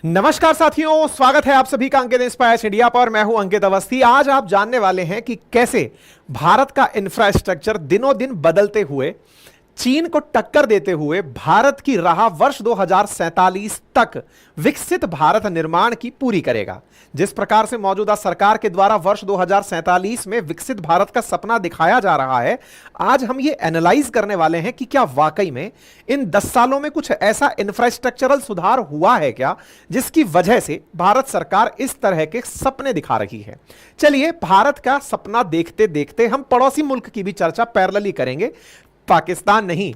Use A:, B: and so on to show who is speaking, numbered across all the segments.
A: नमस्कार साथियों, स्वागत है आप सभी का अंकित इंस्पायर्स इंडिया पर। मैं हूं अंकित अवस्थी। आज आप जानने वाले हैं कि कैसे भारत का इंफ्रास्ट्रक्चर दिनों दिन बदलते हुए, चीन को टक्कर देते हुए भारत की राह वर्ष 2047 तक विकसित भारत निर्माण की पूरी करेगा। जिस प्रकार से मौजूदा सरकार के द्वारा वर्ष 2047 में विकसित भारत का सपना दिखाया जा रहा है, आज हम ये एनालाइज करने वाले हैं कि क्या वाकई में इन 10 सालों में कुछ ऐसा इंफ्रास्ट्रक्चरल सुधार हुआ है क्या, जिसकी वजह से भारत सरकार इस तरह के सपने दिखा रही है। चलिए, भारत का सपना देखते देखते हम पड़ोसी मुल्क की भी चर्चा पैरेलली करेंगे। पाकिस्तान नहीं,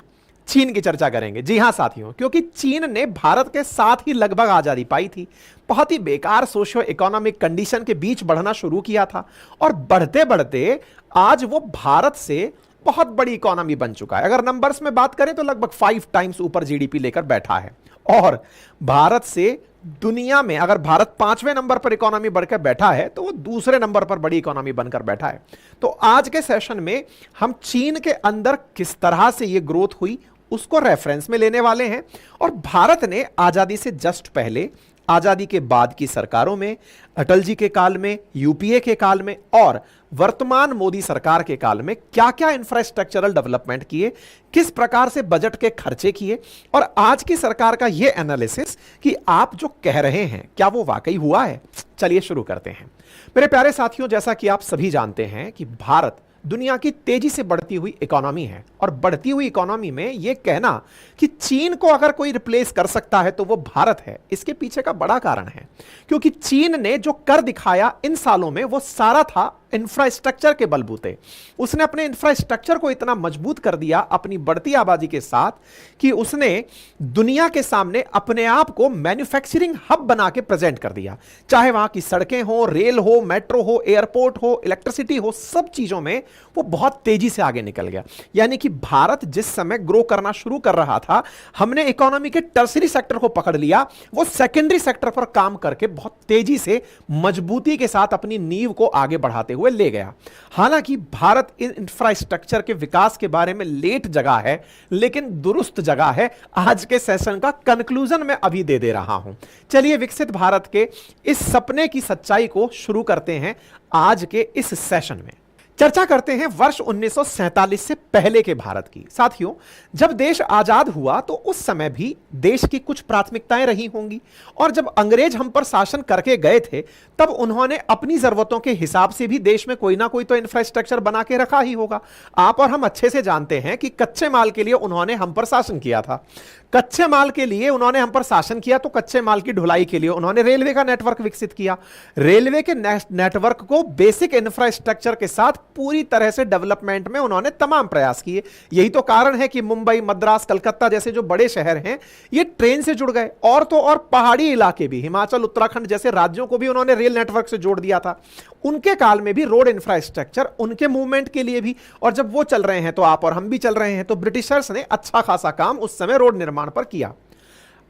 A: चीन की चर्चा करेंगे। जी हां साथियों, क्योंकि चीन ने भारत के साथ ही लगभग आजादी पाई थी। बहुत ही बेकार सोशियो इकोनॉमिक कंडीशन के बीच बढ़ना शुरू किया था और बढ़ते बढ़ते आज वो भारत से बहुत बड़ी इकोनॉमी बन चुका है। अगर नंबर्स में बात करें तो लगभग 5 टाइम्स ऊपर जीडीपी लेकर बैठा है। और भारत से दुनिया में अगर भारत 5वें नंबर पर इकोनॉमी बढ़कर बैठा है तो वो दूसरे नंबर पर बड़ी इकोनॉमी बनकर बैठा है। तो आज के सेशन में हम चीन के अंदर किस तरह से ये ग्रोथ हुई उसको रेफरेंस में लेने वाले हैं। और भारत ने आजादी से जस्ट पहले, आजादी के बाद की सरकारों में, अटल जी के काल में, यूपीए के काल में और वर्तमान मोदी सरकार के काल में क्या क्या इंफ्रास्ट्रक्चरल डेवलपमेंट किए, किस प्रकार से बजट के खर्चे किए, और आज की सरकार का यह एनालिसिस कि आप जो कह रहे हैं क्या वो वाकई हुआ है। चलिए शुरू करते हैं। मेरे प्यारे साथियों, जैसा कि आप सभी जानते हैं कि भारत दुनिया की तेजी से बढ़ती हुई इकोनॉमी है। और बढ़ती हुई इकोनॉमी में यह कहना कि चीन को अगर कोई रिप्लेस कर सकता है तो वो भारत है, इसके पीछे का बड़ा कारण है क्योंकि चीन ने जो कर दिखाया इन सालों में वो सारा था इंफ्रास्ट्रक्चर के बलबूते। उसने अपने इंफ्रास्ट्रक्चर को इतना मजबूत कर दिया अपनी बढ़ती आबादी के साथ कि उसने दुनिया के सामने अपने आप को मैन्युफैक्चरिंग हब बना के प्रेजेंट कर दिया। चाहे वहां की सड़कें हो, रेल हो, मेट्रो हो, एयरपोर्ट हो, इलेक्ट्रिसिटी हो, सब चीजों में वो बहुत तेजी से आगे निकल गया। यानी कि भारत जिस समय ग्रो करना शुरू कर रहा था, हमने इकोनॉमी के टर्सरी सेक्टर को पकड़ लिया, वो सेकेंडरी सेक्टर पर काम करके बहुत तेजी से मजबूती के साथ अपनी नींव को आगे बढ़ाते हुए ले गया। हालांकि भारत इन इंफ्रास्ट्रक्चर के विकास के बारे में लेट जगह है, लेकिन दुरुस्त जगह है। आज के सेशन का कंक्लूजन मैं अभी दे रहा हूं। चलिए विकसित भारत के इस सपने की सच्चाई को शुरू करते हैं आज के इस सेशन में। चर्चा करते हैं वर्ष 1947 से पहले के भारत की। साथियों, जब देश आजाद हुआ तो उस समय भी देश की कुछ प्राथमिकताएं रही होंगी और जब अंग्रेज हम पर शासन करके गए थे तब उन्होंने अपनी जरूरतों के हिसाब से भी देश में कोई ना कोई तो इंफ्रास्ट्रक्चर बना के रखा ही होगा। आप और हम अच्छे से जानते हैं कि कच्चे माल के लिए उन्होंने हम पर शासन किया था। कच्चे माल के लिए उन्होंने हम पर शासन किया तो कच्चे माल की ढुलाई के लिए उन्होंने रेलवे का नेटवर्क विकसित किया। रेलवे के नेटवर्क को बेसिक इंफ्रास्ट्रक्चर के साथ पूरी तरह से डेवलपमेंट में उन्होंने तमाम प्रयास किए। यही तो कारण है कि मुंबई, मद्रास, कलकत्ता जैसे जो बड़े शहर हैं ये ट्रेन से जुड़ गए। और तो और पहाड़ी इलाके भी, हिमाचल, उत्तराखंड जैसे राज्यों को भी उन्होंने रेल नेटवर्क से जोड़ दिया था। उनके काल में भी रोड इंफ्रास्ट्रक्चर उनके मूवमेंट के लिए भी, और जब वो चल रहे हैं तो आप और हम भी चल रहे हैं। तो ब्रिटिशर्स ने अच्छा खासा काम उस समय रोड निर्माण पर किया।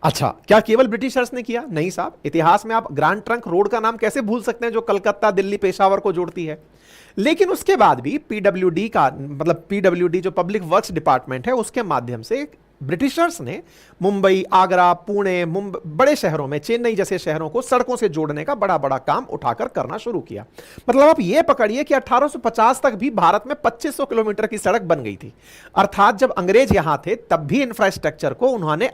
A: अच्छा, क्या केवल ब्रिटिशर्स ने किया? नहीं साहब, इतिहास में आप ग्रैंड ट्रंक रोड का नाम कैसे भूल सकते हैं जो कलकत्ता, दिल्ली, पेशावर को जोड़ती है। लेकिन उसके बाद भी पीडब्ल्यूडी का मतलब पीडब्ल्यूडी जो पब्लिक वर्क्स डिपार्टमेंट है उसके माध्यम से ब्रिटिशर्स ने मुंबई, आगरा, पुणे, बड़े शहरों में, चेन्नई जैसे शहरों को सड़कों से जोड़ने का बड़ा बड़ा काम उठाकर करना शुरू किया। मतलब आप यह पकड़िए कि 1850 तक भी भारत में 2500 किलोमीटर की सड़क बन गई थी। अर्थात जब अंग्रेज यहां थे तब भी इंफ्रास्ट्रक्चर को उन्होंने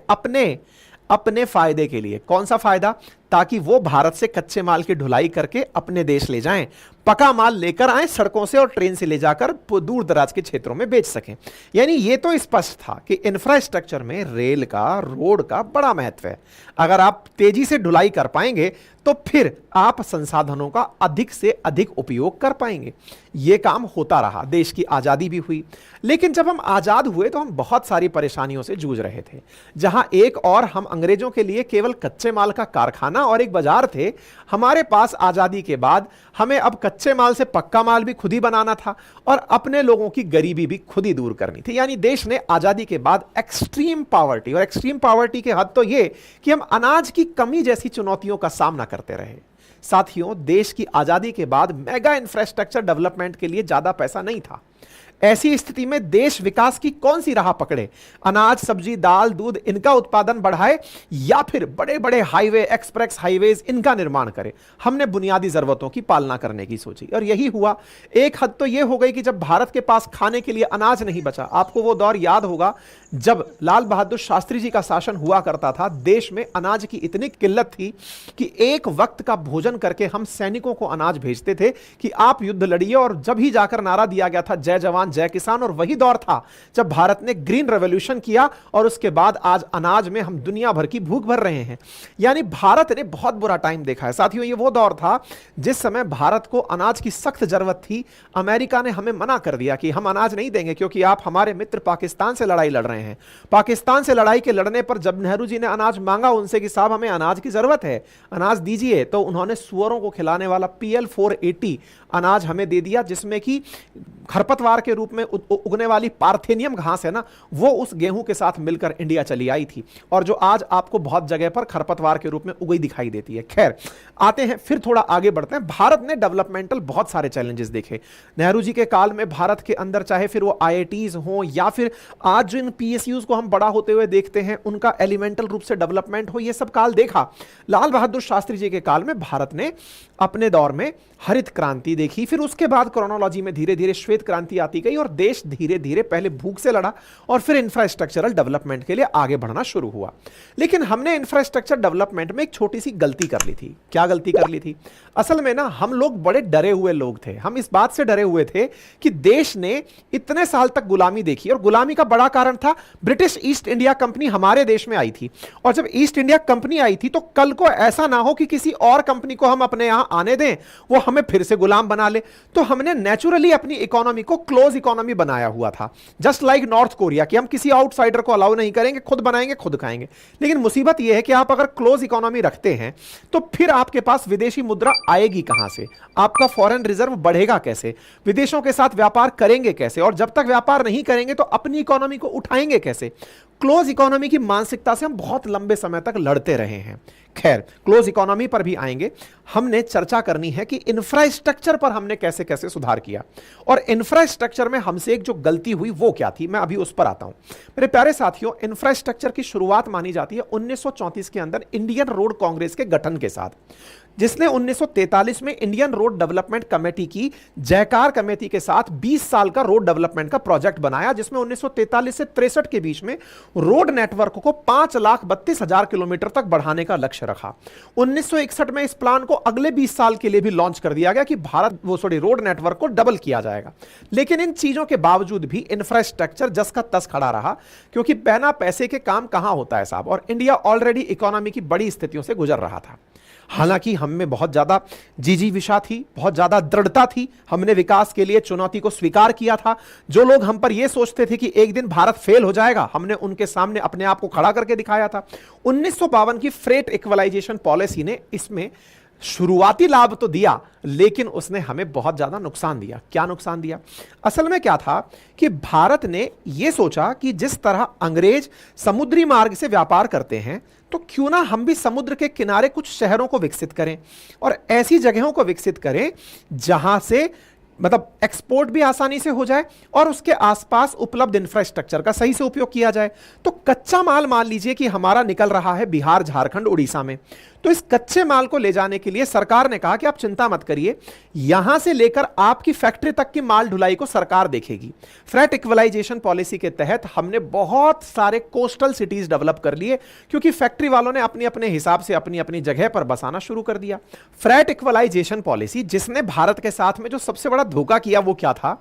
A: अपने फायदे के लिए, कौन सा फायदा, ताकि वो भारत से कच्चे माल की ढुलाई करके अपने देश ले जाएं, पका माल लेकर आए सड़कों से और ट्रेन से ले जाकर दूर दराज के क्षेत्रों में बेच सकें। यानी ये तो स्पष्ट था कि इंफ्रास्ट्रक्चर में रेल का, रोड का बड़ा महत्व है। अगर आप तेजी से ढुलाई कर पाएंगे तो फिर आप संसाधनों का अधिक से अधिक उपयोग कर पाएंगे। यह काम होता रहा, देश की आजादी भी हुई। लेकिन जब हम आजाद हुए तो हम बहुत सारी परेशानियों से जूझ रहे थे। जहां एक और हम अंग्रेजों के लिए केवल कच्चे माल का कारखाना और एक बाजार थे, हमारे पास आजादी के बाद हमें अब कच्चे माल से पक्का माल भी खुद ही बनाना था और अपने लोगों की गरीबी भी खुद ही दूर करनी थी। यानी देश ने आजादी के बाद एक्सट्रीम पावर्टी, और एक्सट्रीम पावर्टी के हद तो यह कि हम अनाज की कमी जैसी चुनौतियों का सामना करते रहे। साथियों, देश की आजादी के बाद मेगा इंफ्रास्ट्रक्चर डेवलपमेंट के लिए ज्यादा पैसा नहीं था। ऐसी स्थिति में देश विकास की कौन सी राह पकड़े? अनाज, सब्जी, दाल, दूध इनका उत्पादन बढ़ाए या फिर बड़े बड़े हाईवे, एक्सप्रेस हाईवेज इनका निर्माण करे? हमने बुनियादी जरूरतों की पालना करने की सोची और यही हुआ। एक हद तो यह हो गई कि जब भारत के पास खाने के लिए अनाज नहीं बचा, आपको वो दौर याद होगा जब लाल बहादुर शास्त्री जी का शासन हुआ करता था, देश में अनाज की इतनी किल्लत थी कि एक वक्त का भोजन करके हम सैनिकों को अनाज भेजते थे कि आप युद्ध लड़िए, और जब ही जाकर नारा दिया गया था जय जवान जय किसान। और वही दौर था जब भारत ने ग्रीन रेवोल्यूशन किया और उसके बाद आज अनाज में हम दुनिया भर की भूख भर रहे हैं। यानी भारत ने बहुत बुरा टाइम देखा है साथियों। ये वो दौर था जिस समय भारत को अनाज की सख्त जरूरत थी। अमेरिका ने हमें मना कर दिया कि हम अनाज नहीं देंगे क्योंकि आप हमारे मित्र पाकिस्तान से लड़ाई लड़ रहे हैं। पाकिस्तान से लड़ाई के लड़ने पर जब नेहरू जी ने अनाज मांगा उनसे कि साहब हमें अनाज की जरूरत है, अनाज दीजिए, तो उन्होंने सुअरों को खिलाने वाला PL 480 अनाज हमें दे दिया, जिसमें कि खरपतवार के रूप में उगने वाली पार्थेनियम घास है ना, वो उस गेहूं के साथ मिलकर इंडिया चली आई थी और जो आज आपको बहुत जगह पर खरपतवार के रूप में उगई दिखाई देती है। खैर, आते हैं फिर थोड़ा आगे बढ़ते हैं। भारत ने डेवलपमेंटल बहुत सारे चैलेंजेस देखे नेहरू जी के काल में। भारत के अंदर चाहे फिर वो IITs हो या फिर आज जो इन PSUs को हम बड़ा होते हुए देखते हैं उनका एलिमेंटल रूप से डेवलपमेंट हो, ये सब काल देखा। लाल बहादुर शास्त्री जी के काल में भारत ने अपने दौर में हरित क्रांति देखी, फिर उसके बाद क्रोनोलॉजी में धीरे धीरे श्वेत क्रांति आती गई और देश धीरे धीरे पहले भूख से लड़ा और फिर इंफ्रास्ट्रक्चरल डेवलपमेंट के लिए आगे बढ़ना शुरू हुआ। लेकिन हमने इंफ्रास्ट्रक्चर डेवलपमेंट में एक छोटी सी गलती कर ली थी। क्या गलती कर ली थी? असल में ना हम लोग बड़े डरे हुए लोग थे। हम इस बात से डरे हुए थे कि देश ने इतने साल तक गुलामी देखी और गुलामी का बड़ा कारण था ब्रिटिश ईस्ट इंडिया कंपनी हमारे देश में आई थी। और जब ईस्ट इंडिया कंपनी आई थी तो कल को ऐसा ना हो कि किसी और कंपनी को हम अपने यहां आने दें, वो हमें फिर से गुलाम बना ले। तो हमने नेचुरली अपनी इकोनॉमी को क्लोज इकोनॉमी बनाया हुआ था, जस्ट लाइक नॉर्थ कोरिया, कि हम किसी आउटसाइडर को अलाउ नहीं करेंगे, खुद बनाएंगे खुद खाएंगे। लेकिन मुसीबत यह है कि आप अगर क्लोज इकोनॉमी रखते हैं तो फिर आपके पास विदेशी मुद्रा आएगी कहां से? आपका फॉरेन रिजर्व बढ़ेगा कैसे? विदेशों के साथ व्यापार करेंगे कैसे? और जब तक व्यापार नहीं करेंगे तो अपनी इकोनॉमी को उठाएंगे कैसे? क्लोज इकोनॉमी की मानसिकता से हम बहुत लंबे समय तक लड़ते रहे हैं। खैर, क्लोज इकोनॉमी पर भी आएंगे। हमने चर्चा करनी है कि इंफ्रास्ट्रक्चर पर हमने कैसे कैसे सुधार किया और इंफ्रास्ट्रक्चर में हमसे एक जो गलती हुई वो क्या थी, मैं अभी उस पर आता हूं। मेरे प्यारे साथियों, इंफ्रास्ट्रक्चर की शुरुआत मानी जाती है 1934 के अंदर इंडियन रोड कांग्रेस के गठन के साथ, जिसने 1943 में इंडियन रोड डेवलपमेंट कमेटी की जयकार कमेटी के साथ 20 साल का रोड डेवलपमेंट का प्रोजेक्ट बनाया, जिसमें 1943 से 63 के बीच में रोड नेटवर्क को 5,32,000 किलोमीटर तक बढ़ाने का लक्ष्य रखा। 1961 में इस प्लान को अगले 20 साल के लिए भी लॉन्च कर दिया गया कि रोड नेटवर्क को डबल किया जाएगा। लेकिन इन चीजों के बावजूद भी इंफ्रास्ट्रक्चर जस का तस खड़ा रहा, क्योंकि बिना पैसे के काम कहां होता है साहब, और इंडिया ऑलरेडी इकोनॉमी की बड़ी स्थितियों से गुजर रहा था। हालांकि हम में बहुत ज्यादा जिजीविषा थी, बहुत ज्यादा दृढ़ता थी, हमने विकास के लिए चुनौती को स्वीकार किया था। जो लोग हम पर यह सोचते थे कि एक दिन भारत फेल हो जाएगा, हमने उनके सामने अपने आप को खड़ा करके दिखाया था। 1952 की फ्रेट इक्वलाइजेशन पॉलिसी ने इसमें शुरुआती लाभ तो दिया, लेकिन उसने हमें बहुत ज्यादा नुकसान दिया। क्या नुकसान दिया? असल में क्या था कि भारत ने यह सोचा कि जिस तरह अंग्रेज समुद्री मार्ग से व्यापार करते हैं, तो क्यों ना हम भी समुद्र के किनारे कुछ शहरों को विकसित करें और ऐसी जगहों को विकसित करें जहां से मतलब एक्सपोर्ट भी आसानी से हो जाए और उसके आसपास उपलब्ध इंफ्रास्ट्रक्चर का सही से उपयोग किया जाए। तो कच्चा माल मान लीजिए कि हमारा निकल रहा है बिहार, झारखंड, उड़ीसा में, तो इस कच्चे माल को ले जाने के लिए सरकार ने कहा कि आप चिंता मत करिए, यहां से लेकर आपकी फैक्ट्री तक की माल ढुलाई को सरकार देखेगी। फ्रेट इक्वलाइजेशन पॉलिसी के तहत हमने बहुत सारे कोस्टल सिटीज डेवलप कर लिए, क्योंकि फैक्ट्री वालों ने अपने अपने हिसाब से अपनी अपनी जगह पर बसाना शुरू कर दिया। फ्रेट इक्वलाइजेशन पॉलिसी जिसने भारत के साथ में जो सबसे बड़ा धोखा किया वो क्या था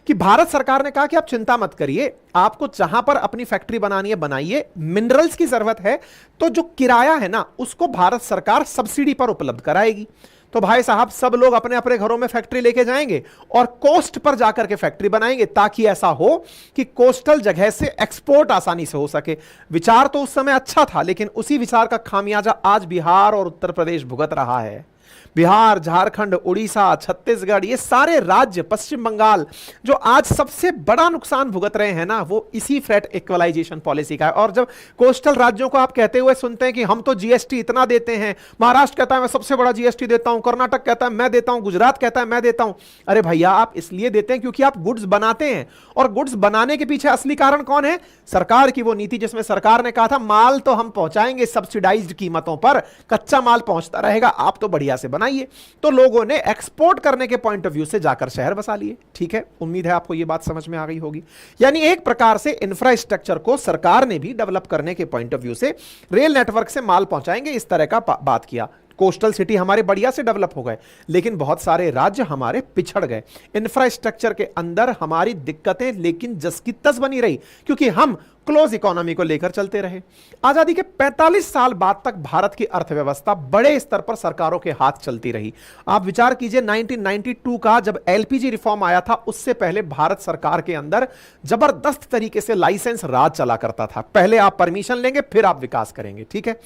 A: कि भारत सरकार ने कहा कि आप चिंता मत करिए, आपको जहां पर अपनी फैक्ट्री बनानी है बनाइए, मिनरल्स की जरूरत है तो जो किराया है ना उसको भारत सरकार सब्सिडी पर उपलब्ध कराएगी। तो भाई साहब सब लोग अपने अपने घरों में फैक्ट्री लेके जाएंगे और कोस्ट पर जाकर के फैक्ट्री बनाएंगे, ताकि ऐसा हो कि कोस्टल जगह से एक्सपोर्ट आसानी से हो सके। विचार तो उस समय अच्छा था, लेकिन उसी विचार का खामियाजा आज बिहार और उत्तर प्रदेश भुगत रहा है। बिहार, झारखंड, उड़ीसा, छत्तीसगढ़, ये सारे राज्य, पश्चिम बंगाल, जो आज सबसे बड़ा नुकसान भुगत रहे हैं ना, वो इसी फ्लैट इक्वलाइजेशन पॉलिसी का है। और जब कोस्टल राज्यों को आप कहते हुए सुनते हैं कि हम तो जीएसटी इतना देते हैं, महाराष्ट्र कहता है मैं सबसे बड़ा जीएसटी देता हूं, कर्नाटक कहता है मैं देता हूं, गुजरात कहता है मैं देता हूं। अरे भैया, आप इसलिए देते हैं क्योंकि आप गुड्स बनाते हैं, और गुड्स बनाने के पीछे असली कारण कौन है? सरकार की वो नीति जिसमें सरकार ने कहा था माल तो हम पहुंचाएंगे सब्सिडाइज्ड कीमतों पर, कच्चा माल पहुंचता रहेगा, आप तो बढ़िया से बनाइए। तो लोगों ने एक्सपोर्ट करने के पॉइंट ऑफ व्यू से जाकर शहर बसा लिए। ठीक है, उम्मीद है आपको यह बात समझ में आ गई होगी। यानी एक प्रकार से इंफ्रास्ट्रक्चर को सरकार ने भी डेवलप करने के पॉइंट ऑफ व्यू से रेल नेटवर्क से माल पहुंचाएंगे, इस तरह का बात किया। कोस्टल सिटी हमारे बढ़िया से डेवलप हो गए, लेकिन बहुत सारे राज्य हमारे पिछड़ गए। इंफ्रास्ट्रक्चर के अंदर हमारी दिक्कतें लेकिन जस की तस बनी रही, क्योंकि हम क्लोज इकोनॉमी को लेकर चलते रहे। आजादी के 45 साल बाद तक भारत की अर्थव्यवस्था बड़े स्तर पर सरकारों के हाथ चलती रही। आप विचार कीजिए 1992 का जब एलपीजी रिफॉर्म आया था, उससे पहले भारत सरकार के अंदर जबरदस्त तरीके से लाइसेंस राज चला करता था। पहले आप परमिशन लेंगे, फिर आप विकास करेंगे। ठीक है,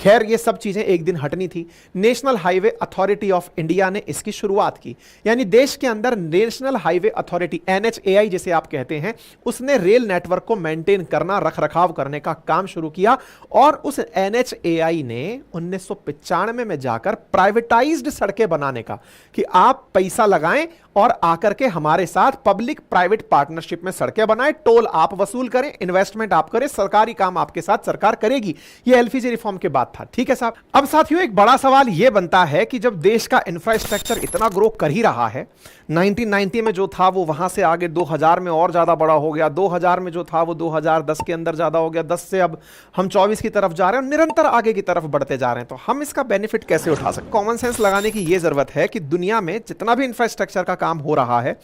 A: खैर ये सब चीजें एक दिन हटनी थी। National highway authority of India ने इसकी शुरुआत की, यानी देश के अंदर नेशनल हाईवे अथॉरिटी, एनएचएआई जिसे आप कहते हैं, उसने रेल नेटवर्क को मेंटेन करना, रख रखाव करने का काम शुरू किया। और उस एनएचएआई ने 1995 में जाकर प्राइवेटाइज्ड सड़कें बनाने का, कि आप पैसा लगाएं और आकर के हमारे साथ पब्लिक प्राइवेट पार्टनरशिप में सड़कें बनाएं, टोल आप वसूल करें, इन्वेस्टमेंट आप करें, सरकारी काम आपके साथ सरकार करेगी। यह एलपीजी रिफॉर्म के बाद था। ठीक है साहब, अब साथियों एक बड़ा सवाल यह बनता है कि जब देश का इंफ्रास्ट्रक्चर इतना ग्रो कर ही रहा है, 1990 में जो था वो वहां से आगे 2000 में और ज्यादा बड़ा हो गया, 2000 में जो था वो 2010 के अंदर ज्यादा हो गया, 10 से अब हम 24 की तरफ जा रहे हैं, निरंतर आगे की तरफ बढ़ते जा रहे हैं, तो हम इसका बेनिफिट कैसे उठा सकते? कॉमन सेंस लगाने की यह जरूरत है कि दुनिया में जितना भी इंफ्रास्ट्रक्चर का काम हो रहा है,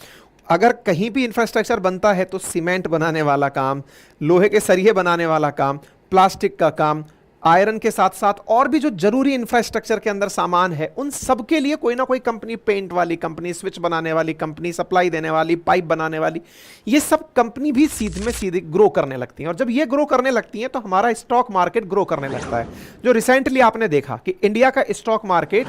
A: अगर कहीं भी इंफ्रास्ट्रक्चर बनता है तो सीमेंट बनाने वाला काम, लोहे के सरिये बनाने वाला काम, प्लास्टिक का काम, आयरन के साथ साथ और भी जो जरूरी इंफ्रास्ट्रक्चर के अंदर सामान है, उन सब के लिए कोई ना कोई कंपनी, पेंट वाली कंपनी, स्विच बनाने वाली कंपनी, सप्लाई देने वाली, पाइप बनाने वाली, ये सब कंपनी भी सीधे में सीधे ग्रो करने लगती हैं। और जब ये ग्रो करने लगती हैं तो हमारा स्टॉक मार्केट ग्रो करने लगता है। जो रिसेंटली आपने देखा कि इंडिया का स्टॉक मार्केट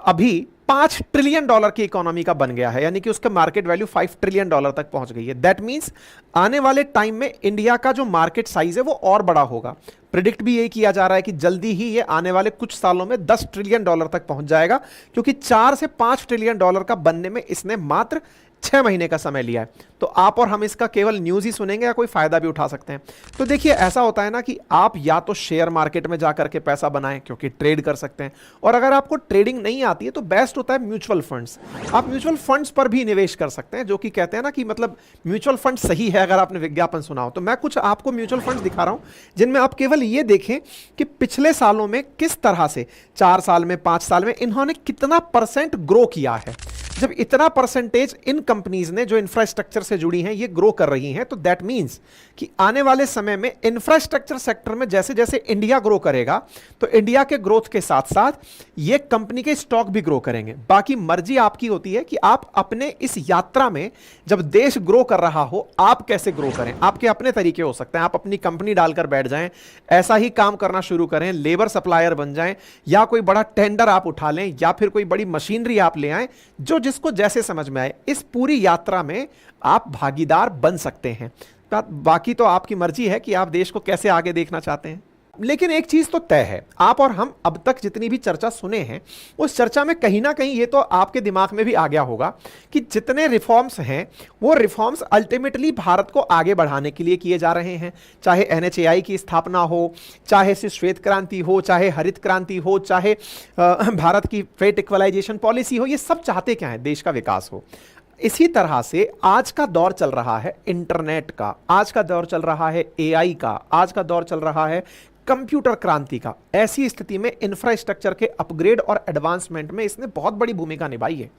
A: अभी $5 ट्रिलियन की इकोनॉमी का बन गया है, यानी कि उसका मार्केट वैल्यू $5 ट्रिलियन तक पहुंच गई है। दैट मींस आने वाले टाइम में इंडिया का जो मार्केट साइज है वो और बड़ा होगा। प्रिडिक्ट भी यही किया जा रहा है कि जल्दी ही ये आने वाले कुछ सालों में $10 ट्रिलियन तक पहुंच जाएगा, क्योंकि 4 से 5 ट्रिलियन डॉलर का बनने में इसने मात्र 6 महीने का समय लिया है। तो आप और हम इसका केवल न्यूज ही सुनेंगे या कोई फायदा भी उठा सकते हैं? तो देखिए, ऐसा होता है ना कि आप या तो शेयर मार्केट में जाकर के पैसा बनाएं, क्योंकि ट्रेड कर सकते हैं, और अगर आपको ट्रेडिंग नहीं आती है तो बेस्ट होता है म्यूचुअल फंड्स। आप म्यूचुअल फंड्स पर भी निवेश कर सकते हैं, जो कि कहते हैं ना कि मतलब म्यूचुअल फंड सही है अगर आपने विज्ञापन सुना हो। तो मैं कुछ आपको म्यूचुअल फंड्स दिखा रहा हूं जिनमें आप केवल ये देखें कि पिछले सालों में किस तरह से, 4 साल में, 5 साल में इन्होंने कितना % ग्रो किया है। जब इतना परसेंटेज इन कंपनीज ने जो इंफ्रास्ट्रक्चर से जुड़ी हैं ये ग्रो कर रही हैं, तो दैट मींस कि आने वाले समय में इंफ्रास्ट्रक्चर सेक्टर में जैसे जैसे इंडिया ग्रो करेगा, तो इंडिया के ग्रोथ के साथ साथ ये कंपनी के स्टॉक भी ग्रो करेंगे। बाकी मर्जी आपकी होती है कि आप अपने इस यात्रा में, जब देश ग्रो कर रहा हो, आप कैसे ग्रो करें। आपके अपने तरीके हो सकते हैं। आप अपनी कंपनी डालकर बैठ जाएं, ऐसा ही काम करना शुरू करें, लेबर सप्लायर बन जाएं, या कोई बड़ा टेंडर आप उठा लें, या फिर कोई बड़ी मशीनरी आप ले आएं, जो जिसको जैसे समझ में आए। इस पूरी यात्रा में आप भागीदार बन सकते हैं। बाकी तो आपकी मर्जी है कि आप देश को कैसे आगे देखना चाहते हैं। लेकिन एक चीज तो तय है, आप और हम अब तक जितनी भी चर्चा सुने हैं, उस चर्चा में कहीं ना कहीं ये तो आपके दिमाग में भी आ गया होगा कि जितने रिफॉर्म्स हैं वो रिफॉर्म्स अल्टीमेटली भारत को आगे बढ़ाने के लिए किए जा रहे हैं। चाहे एनएचएआई की स्थापना हो, चाहे श्वेत क्रांति हो, चाहे हरित क्रांति हो, चाहे भारत की फ्रेट इक्वलाइजेशन पॉलिसी हो, ये सब चाहते क्या है? देश का विकास हो। इसी तरह से आज का दौर चल रहा है इंटरनेट का, आज का दौर चल रहा है एआई का, आज का दौर चल रहा है कंप्यूटर क्रांति का। ऐसी स्थिति में इंफ्रास्ट्रक्चर के अपग्रेड और एडवांसमेंट में इसने बहुत बड़ी भूमिका निभाई है।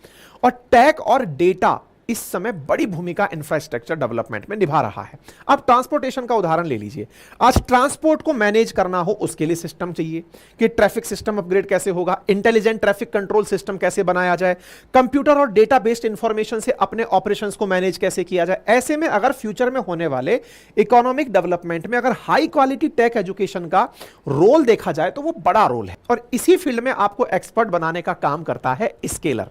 A: और टेक और डेटा इस समय बड़ी भूमिका इंफ्रास्ट्रक्चर डेवलपमेंट में निभा रहा है। अब ट्रांसपोर्टेशन का उदाहरण ले लीजिए। आज ट्रांसपोर्ट को मैनेज करना हो, उसके लिए सिस्टम चाहिए कि ट्रैफिक सिस्टम अपग्रेड कैसे होगा, इंटेलिजेंट ट्रैफिक कंट्रोल सिस्टम कैसे बनाया जाए, कंप्यूटर और डेटा बेस्ड इंफॉर्मेशन से अपने ऑपरेशंस को मैनेज कैसे किया जाए। ऐसे में अगर फ्यूचर में होने वाले इकोनॉमिक डेवलपमेंट में अगर हाई क्वालिटी टेक एजुकेशन का रोल देखा जाए तो वो बड़ा रोल है, और इसी फील्ड में आपको एक्सपर्ट बनाने का काम करता है स्केलर।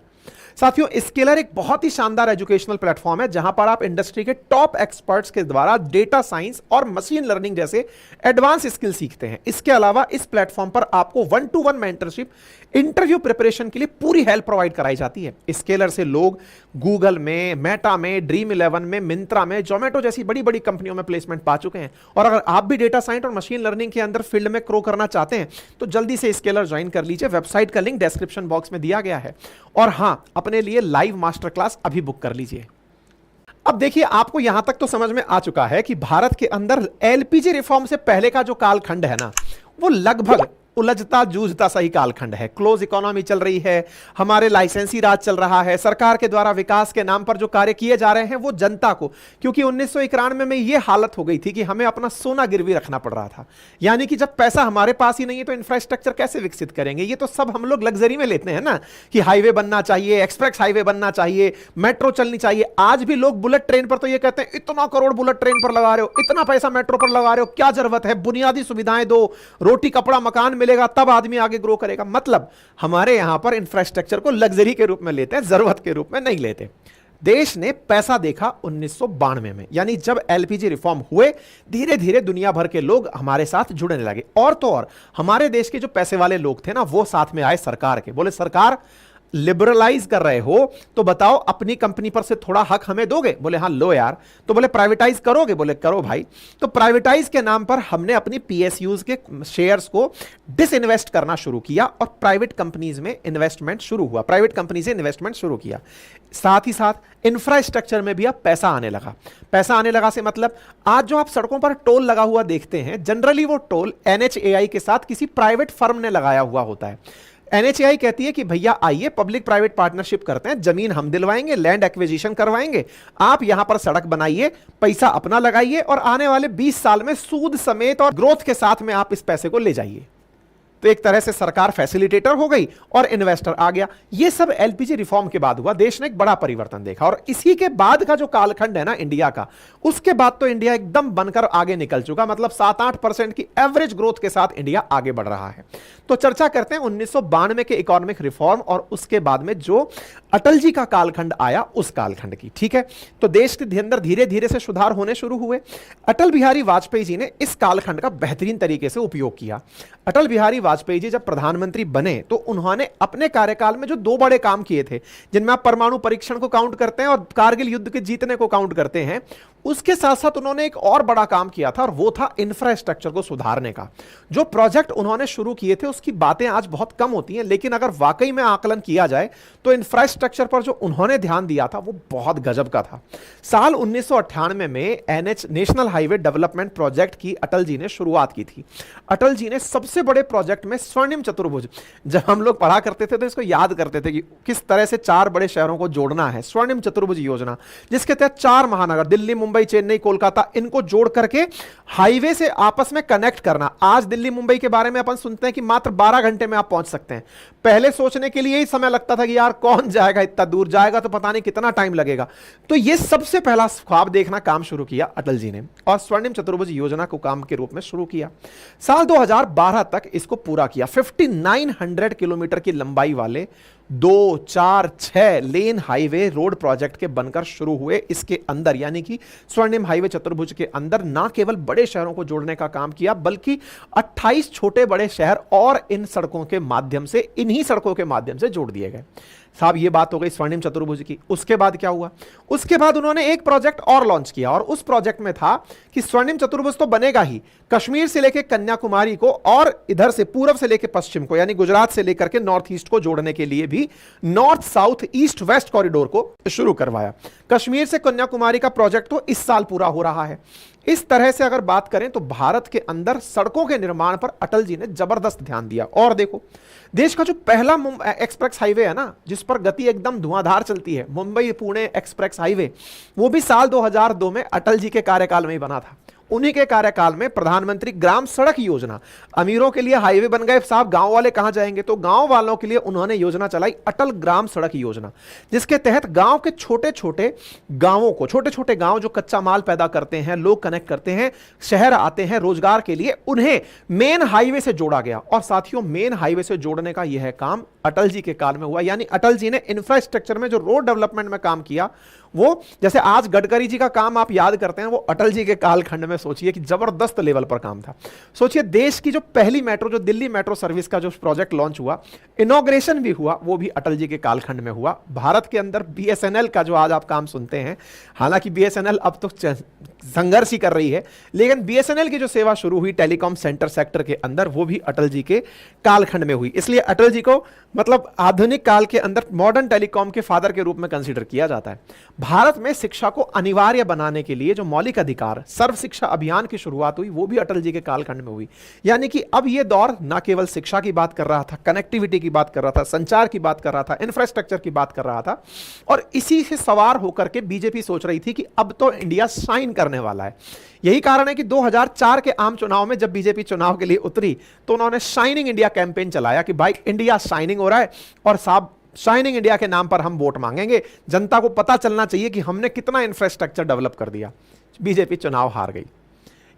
A: साथियों, स्केलर एक बहुत ही शानदार एजुकेशनल प्लेटफॉर्म है जहां पर आप इंडस्ट्री के टॉप एक्सपर्ट्स के द्वारा डेटा साइंस और मशीन लर्निंग जैसे एडवांस स्किल सीखते हैं। इसके अलावा इस प्लेटफॉर्म पर आपको 1-to-1 मेंटरशिप, इंटरव्यू प्रिपरेशन के लिए पूरी हेल्प प्रोवाइड कराई जाती है। स्केलर से लोग गूगल में, मेटा में, ड्रीम 11 में, मिंत्रा में, जोमेटो जैसी बड़ी बड़ी कंपनियों में प्लेसमेंट पा चुके हैं। और अगर आप भी डेटा साइंस और मशीन लर्निंग के अंदर फील्ड में ग्रो करना चाहते हैं तो जल्दी से स्केलर ज्वाइन कर लीजिए। वेबसाइट का लिंक डिस्क्रिप्शन बॉक्स में दिया गया है। और हां, अपने लिए लाइव मास्टर क्लास अभी बुक कर लीजिए। अब देखिए, आपको यहां तक तो समझ में आ चुका है कि भारत के अंदर एलपीजी रिफॉर्म से पहले का जो कालखंड है ना, वो लगभग उलझता जूझता सही कालखंड है। क्लोज इकोनॉमी चल रही है, हमारे लाइसेंसी राज चल रहा है, सरकार के द्वारा विकास के नाम पर जो कार्य किए जा रहे हैं वो जनता को, क्योंकि 1991 में ये हालत हो गई थी कि हमें अपना सोना गिरवी रखना पड़ रहा था। यानी कि जब पैसा हमारे पास ही नहीं है तो इंफ्रास्ट्रक्चर कैसे विकसित करेंगे। ये तो सब हम लोग लग्जरी में लेते हैं ना, कि हाईवे बनना चाहिए, एक्सप्रेस हाईवे बनना चाहिए, मेट्रो चलनी चाहिए। आज भी लोग बुलेट ट्रेन पर तो ये कहते हैं, इतना करोड़ बुलेट ट्रेन पर लगा रहे हो, इतना पैसा मेट्रो पर लगा रहे हो, क्या जरूरत है, बुनियादी सुविधाएं दो, रोटी कपड़ा मकान मिलेगा तब आदमी आगे ग्रो करेगा। मतलब हमारे यहां पर इंफ्रास्ट्रक्चर को लग्जरी के रूप में लेते हैं, जरूरत के रूप में नहीं लेते। देश ने पैसा देखा 1992 में, यानी जब एलपीजी रिफॉर्म हुए, धीरे धीरे दुनिया भर के लोग हमारे साथ जुड़ने लगे। और तो और हमारे देश के जो पैसे वाले लोग थे ना, वो साथ में आए सरकार के। बोले, सरकार लिबरलाइज कर रहे हो तो बताओ अपनी कंपनी पर से थोड़ा हक हमें दोगे। बोले हाँ लो यार। तो बोले प्राइवेटाइज करोगे। बोले करो भाई। तो प्राइवेटाइज के नाम पर हमने अपनी पीएसयूज के शेयर्स को डिसइन्वेस्ट करना शुरू किया और प्राइवेट कंपनीज में इन्वेस्टमेंट शुरू हुआ, प्राइवेट कंपनी से इन्वेस्टमेंट शुरू किया। साथ ही साथ इंफ्रास्ट्रक्चर में भी अब पैसा आने लगा। पैसा आने लगा से मतलब आज जो आप सड़कों पर टोल लगा हुआ देखते हैं, जनरली वो टोल एनएचएआई के साथ किसी प्राइवेट फर्म ने लगाया हुआ होता है। एनएचएआई कहती है कि भैया आइए, पब्लिक प्राइवेट पार्टनरशिप करते हैं, जमीन हम दिलवाएंगे, लैंड एक्विजिशन करवाएंगे, आप यहां पर सड़क बनाइए, पैसा अपना लगाइए और आने वाले 20 साल में सूद समेत और ग्रोथ के साथ में आप इस पैसे को ले जाइए। तो एक तरह से सरकार फैसिलिटेटर हो गई और इन्वेस्टर आ गया। ये सब एलपीजी रिफॉर्म के बाद हुआ। देश ने एक बड़ा परिवर्तन देखा और इसी के बाद का जो कालखंड है ना इंडिया का, उसके बाद तो इंडिया एकदम बनकर आगे निकल चुका। मतलब 7-8% की एवरेज ग्रोथ के साथ इंडिया आगे बढ़ रहा है। तो चर्चा करते हैं 1992 के इकोनॉमिक रिफॉर्म और उसके बाद में जो अटल जी का कालखंड आया उस कालखंड की। ठीक है, तो देश के अंदर धीरे धीरे से सुधार होने शुरू हुए। अटल बिहारी वाजपेयी जी ने इस कालखंड का बेहतरीन तरीके से उपयोग किया। अटल बिहारी वाजपेयी जी जब प्रधानमंत्री बने तो उन्होंने अपने कार्यकाल में जो 2 बड़े काम किए थे, जिनमें आप परमाणु परीक्षण को काउंट करते हैं और कारगिल युद्ध के जीतने को काउंट करते हैं, उसके साथ साथ उन्होंने एक और बड़ा काम किया था और वो था इंफ्रास्ट्रक्चर को सुधारने का। जो प्रोजेक्ट उन्होंने शुरू किए थे उसकी बातें आज बहुत कम होती हैं, लेकिन अगर वाकई में आकलन किया जाए तो इंफ्रास्ट्रक्चर पर जो उन्होंने ध्यान दिया था वो बहुत गजब का था। साल 1998 में NH national highway development project की अटल जी ने शुरुआत की थी। अटल जी ने सबसे बड़े प्रोजेक्ट में स्वर्णिम चतुर्भुज, जब हम लोग पढ़ा करते थे तो इसको याद करते थे कि किस तरह से 4 बड़े शहरों को जोड़ना है, स्वर्णिम चतुर्भुज योजना, जिसके तहत 4 महानगर दिल्ली, मुंबई, चेन्नई, कोलकाता, इनको जोड़ करके हाईवे से आपस में कनेक्ट करना। आज दिल्ली मुंबई के बारे में अपन सुनते हैं कि मात्र 12 घंटे में आप पहुंच सकते हैं। पहले सोचने के लिए ही समय लगता था कि यार कौन जाएगा, इतना दूर जाएगा तो पता नहीं कितना टाइम लगेगा। तो यह सबसे पहला ख्वाब देखना काम शुरू किया अटल जी ने और स्वर्णिम चतुर्भुज योजना को काम के रूप में शुरू किया। साल 2012 तक इसको पूरा किया। 5900 किलोमीटर की लंबाई वाले 2, 4, 6 लेन हाईवे रोड प्रोजेक्ट के बनकर शुरू हुए। इसके अंदर यानी कि स्वर्णिम हाईवे चतुर्भुज के अंदर ना केवल बड़े शहरों को जोड़ने का काम किया, बल्कि 28 छोटे बड़े शहर और इन सड़कों के माध्यम से, इन्हीं सड़कों के माध्यम से जोड़ दिए गए। साहब ये बात हो गई स्वर्णिम चतुर्भुज की। उसके बाद क्या हुआ? उसके बाद उन्होंने एक प्रोजेक्ट और लॉन्च किया और उस प्रोजेक्ट में था कि स्वर्णिम चतुर्भुज तो बनेगा ही, कश्मीर से लेकर कन्याकुमारी को और इधर से पूर्व से लेकर पश्चिम को, यानी गुजरात से लेकर के नॉर्थ ईस्ट को जोड़ने के लिए भी भी north south east west corridor को शुरू करवाया। कश्मीर से कन्याकुमारी का प्रोजेक्ट तो इस साल पूरा हो रहा है। इस तरह से अगर बात करें तो भारत के अंदर सड़कों के निर्माण पर अटल जी ने जबरदस्त ध्यान दिया। और देखो, देश का जो पहला एक्सप्रेस हाईवे है ना, जिस पर गति एकदम धुआंधार चलती है, मुंबई पुणे एक्सप्रेस हाईवे, वो भी साल 2002 में अटल जी के कार्यकाल में ही बना था। उन्हीं के कार्यकाल में प्रधानमंत्री ग्राम सड़क योजना, अमीरों के लिए हाईवे बन गए साहब, गांव वाले कहां जाएंगे, तो गांव वालों के लिए उन्होंने योजना चलाई अटल ग्राम सड़क योजना, जिसके तहत गांव के छोटे छोटे गांवों को, छोटे छोटे गांव जो कच्चा माल पैदा करते हैं, लोग कनेक्ट करते हैं, शहर आते हैं रोजगार के लिए, उन्हें मेन हाईवे से जोड़ा गया। और साथियों, मेन हाईवे से जोड़ने का यह काम अटल जी के काल में हुआ। यानी अटल जी ने इंफ्रास्ट्रक्चर में जो रोड डेवलपमेंट में काम किया, वो जैसे आज गडकरी जी का काम आप याद करते हैं, वो अटल जी के कालखंड में सोचिए कि जबरदस्त लेवल पर काम था। सोचिए, देश की जो पहली मेट्रो, जो दिल्ली मेट्रो सर्विस का जो प्रोजेक्ट लॉन्च हुआ, इनॉग्रेशन भी हुआ, वो भी अटल जी के कालखंड में हुआ। भारत के अंदर बीएसएनएल का जो आज आप काम सुनते हैं, हालांकि बीएसएनएल अब तो संघर्ष ही कर रही है, लेकिन बीएसएनएल की जो सेवा शुरू हुई टेलीकॉम सेंटर सेक्टर के अंदर, वो भी अटल जी के कालखंड में हुई। इसलिए अटल जी को मतलब आधुनिक काल के अंदर मॉडर्न टेलीकॉम के फादर के रूप में कंसीडर किया जाता है। भारत में शिक्षा को अनिवार्य बनाने के लिए जो मौलिक अधिकार सर्व शिक्षा अभियान की शुरुआत हुई, वो भी अटल जी के कालखंड में हुई। यानी कि अब यह दौर न केवल शिक्षा की बात कर रहा था, कनेक्टिविटी की बात कर रहा था, संचार की बात कर रहा था, इंफ्रास्ट्रक्चर की बात कर रहा था, और इसी से सवार होकर के बीजेपी सोच रही थी कि अब तो इंडिया शाइन करने वाला है। यही कारण है कि 2004 के आम चुनाव में जब बीजेपी चुनाव के लिए उतरी, तो उन्होंने शाइनिंग इंडिया कैंपेन चलाया कि भाई इंडिया शाइनिंग हो रहा है, और साहब शाइनिंग इंडिया के नाम पर हम वोट मांगेंगे, जनता को पता चलना चाहिए कि हमने कितना इंफ्रास्ट्रक्चर डेवलप कर दिया। बीजेपी चुनाव हार गई,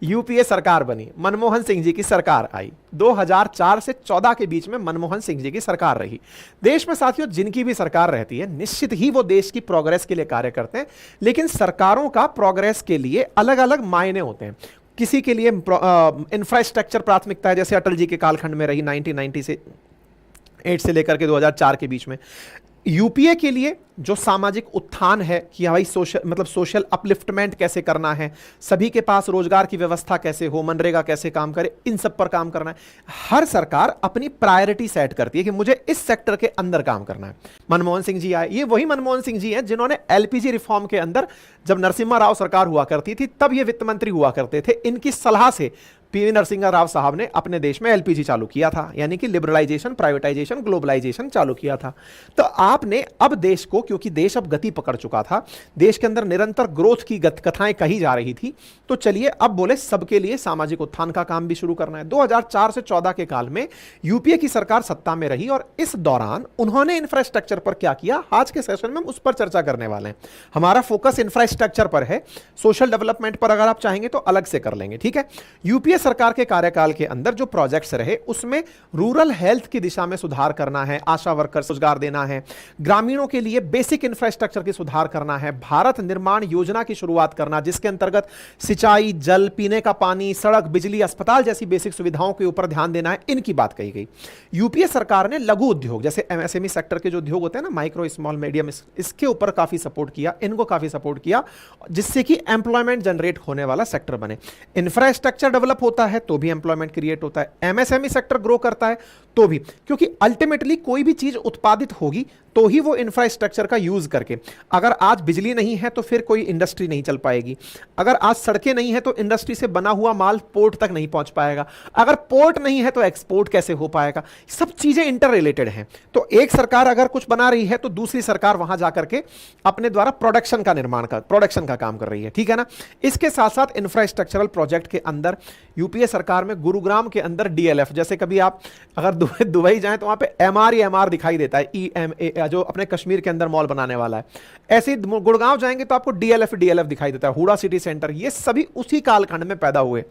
A: यूपीए सरकार बनी, मनमोहन सिंह जी की सरकार आई। 2004 से 14 के बीच में मनमोहन सिंह जी की सरकार रही। देश में साथियों जिनकी भी सरकार रहती है, निश्चित ही वो देश की प्रोग्रेस के लिए कार्य करते हैं, लेकिन सरकारों का प्रोग्रेस के लिए अलग अलग मायने होते हैं। किसी के लिए इंफ्रास्ट्रक्चर प्राथमिकता है, जैसे अटल जी के कालखंड में रही 1990 से 8 से लेकर के 2004 के बीच में। यूपीए के लिए जो सामाजिक उत्थान है कि भाई सोशल अपलिफ्टमेंट कैसे करना है, सभी के पास रोजगार की व्यवस्था कैसे हो, मनरेगा कैसे काम करे, इन सब पर काम करना है। हर सरकार अपनी प्रायोरिटी सेट करती है कि मुझे इस सेक्टर के अंदर काम करना है। मनमोहन सिंह जी आए, ये वही मनमोहन सिंह जी हैं जिन्होंने एलपीजी रिफॉर्म के अंदर, जब नरसिम्हा राव सरकार हुआ करती थी तब ये वित्त मंत्री हुआ करते थे, इनकी सलाह से पीवी नरसिम्हा राव साहब ने अपने देश में एलपीजी चालू किया था, यानी कि लिबरलाइजेशन, प्राइवेटाइजेशन, ग्लोबलाइजेशन चालू किया था। तो आपने अब देश को, क्योंकि देश अब गति पकड़ चुका था, देश के अंदर निरंतर ग्रोथ की कथाएं कही जा रही थी, तो चलिए अब बोले सबके लिए सामाजिक उत्थान का काम भी शुरू करना है। 2004 से 14 के काल में यूपीए की सरकार सत्ता में रही, और इस दौरान उन्होंने इंफ्रास्ट्रक्चर पर क्या किया, आज के सेशन में हम उस पर चर्चा करने वाले हैं। हमारा फोकस इंफ्रास्ट्रक्चर पर है, सोशल डेवलपमेंट पर अगर आप चाहेंगे तो अलग से कर लेंगे, ठीक है। यूपीए सरकार के कार्यकाल के अंदर जो प्रोजेक्ट्स रहे, उसमें रूरल हेल्थ की दिशा में सुधार करना है, आशा वर्कर्स रोजगार देना है, ग्रामीणों के लिए बेसिक इंफ्रास्ट्रक्चर की सुधार करना है, भारत निर्माण योजना की शुरुआत करना, जिसके अंतर्गत सिंचाई, जल, पीने का पानी, सड़क, बिजली, अस्पताल जैसी बेसिक सुविधाओं के ऊपर ध्यान देना है, इनकी बात कही गई। यूपीए सरकार ने लघु उद्योग, जैसे एमएसएमई सेक्टर के जो उद्योग होते हैं ना, माइक्रो, स्मॉल, मीडियम, इसके ऊपर काफी सपोर्ट किया, इनको काफी सपोर्ट किया, जिससे कि एम्प्लॉयमेंट जनरेट होने वाला सेक्टर बने। इंफ्रास्ट्रक्चर डेवलप होता है तो भी एम्प्लॉयमेंट क्रिएट होता है, एमएसएमई सेक्टर ग्रो करता है तो भी, क्योंकि अल्टीमेटली कोई भी चीज उत्पादित होगी तो ही वो इंफ्रास्ट्रक्चर का यूज करके। अगर आज बिजली नहीं है तो फिर कोई इंडस्ट्री नहीं चल पाएगी, अगर आज सड़कें नहीं है तो इंडस्ट्री से बना हुआ माल पोर्ट तक नहीं पहुंच पाएगा, अगर पोर्ट नहीं है तो एक्सपोर्ट कैसे हो पाएगा। सब चीजें इंटर रिलेटेड हैं। तो एक सरकार अगर कुछ बना रही है तो दूसरी सरकार वहां जाकर के अपने द्वारा प्रोडक्शन का काम कर रही है, ठीक है ना। इसके साथ साथ इंफ्रास्ट्रक्चरल प्रोजेक्ट के अंदर यूपीए सरकार में गुरुग्राम के अंदर डीएलएफ, जैसे कभी आप अगर दुबई जाएं तो वहां पे एमआर दिखाई देता है, ईएमए जो अपने कश्मीर के अंदर मॉल बनाने वाला है। ऐसे गुड़गांव जाएंगे तो आपको डीएलएफ दिखाई देता है, हुडा सिटी सेंटर। ये सभी उसी कालखंड में पैदा हुए।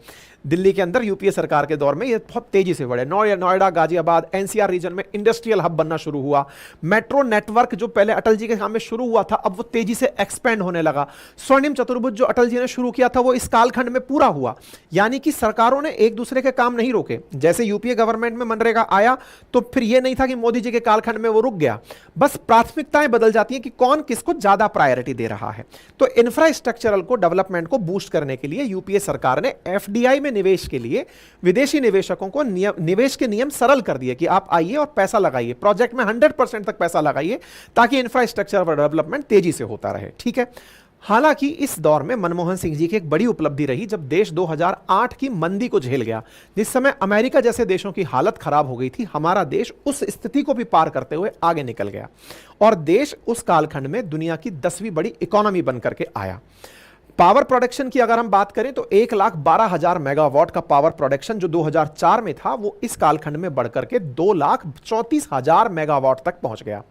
A: दिल्ली के अंदर यूपीए सरकार के दौर में ये बहुत तेजी से बढ़े। नोएडा, गाजियाबाद, एनसीआर रीजन में इंडस्ट्रियल हब बनना शुरू हुआ। मेट्रो नेटवर्क जो पहले अटल जी के सामने शुरू हुआ था, अब वो तेजी से एक्सपेंड होने लगा। स्वर्णिम चतुर्भुज जो अटल जी ने शुरू किया था वो इस कालखंड में पूरा हुआ। यानी कि सरकारों ने एक दूसरे के काम नहीं रोके। जैसे यूपीए गवर्नमेंट में मनरेगा आया, आया तो फिर यह नहीं था कि मोदी जी के कालखंड में वो रुक गया, बस प्राथमिकताएं बदल जाती हैं कि कौन किसको ज्यादा प्रायोरिटी दे रहा है। तो इंफ्रास्ट्रक्चरल को, डेवलपमेंट को बूस्ट करने के लिए यूपीए सरकार ने एफडीआई में निवेश के लिए विदेशी निवेशकों को निवेश के नियम सरल कर दिए कि आप आइए और पैसा लगाइए, प्रोजेक्ट में 100% तक पैसा लगाइए ताकि इंफ्रास्ट्रक्चर और डेवलपमेंट तेजी से होता रहे। ठीक है, हालांकि इस दौर में मनमोहन सिंह जी की एक बड़ी उपलब्धि रही जब देश 2008 की मंदी को झेल गया, जिस समय अमेरिका जैसे देशों की हालत खराब हो गई थी। हमारा देश उस स्थिति को भी पार करते हुए आगे निकल गया और देश उस कालखंड में दुनिया की 10वीं बड़ी इकोनॉमी बनकर के आया। पावर प्रोडक्शन की अगर हम बात करें तो 1,12,000 मेगावाट का पावर प्रोडक्शन जो 2004 में था वो इस कालखंड में बढ़कर के 2,34,000 मेगावाट तक पहुंच गया।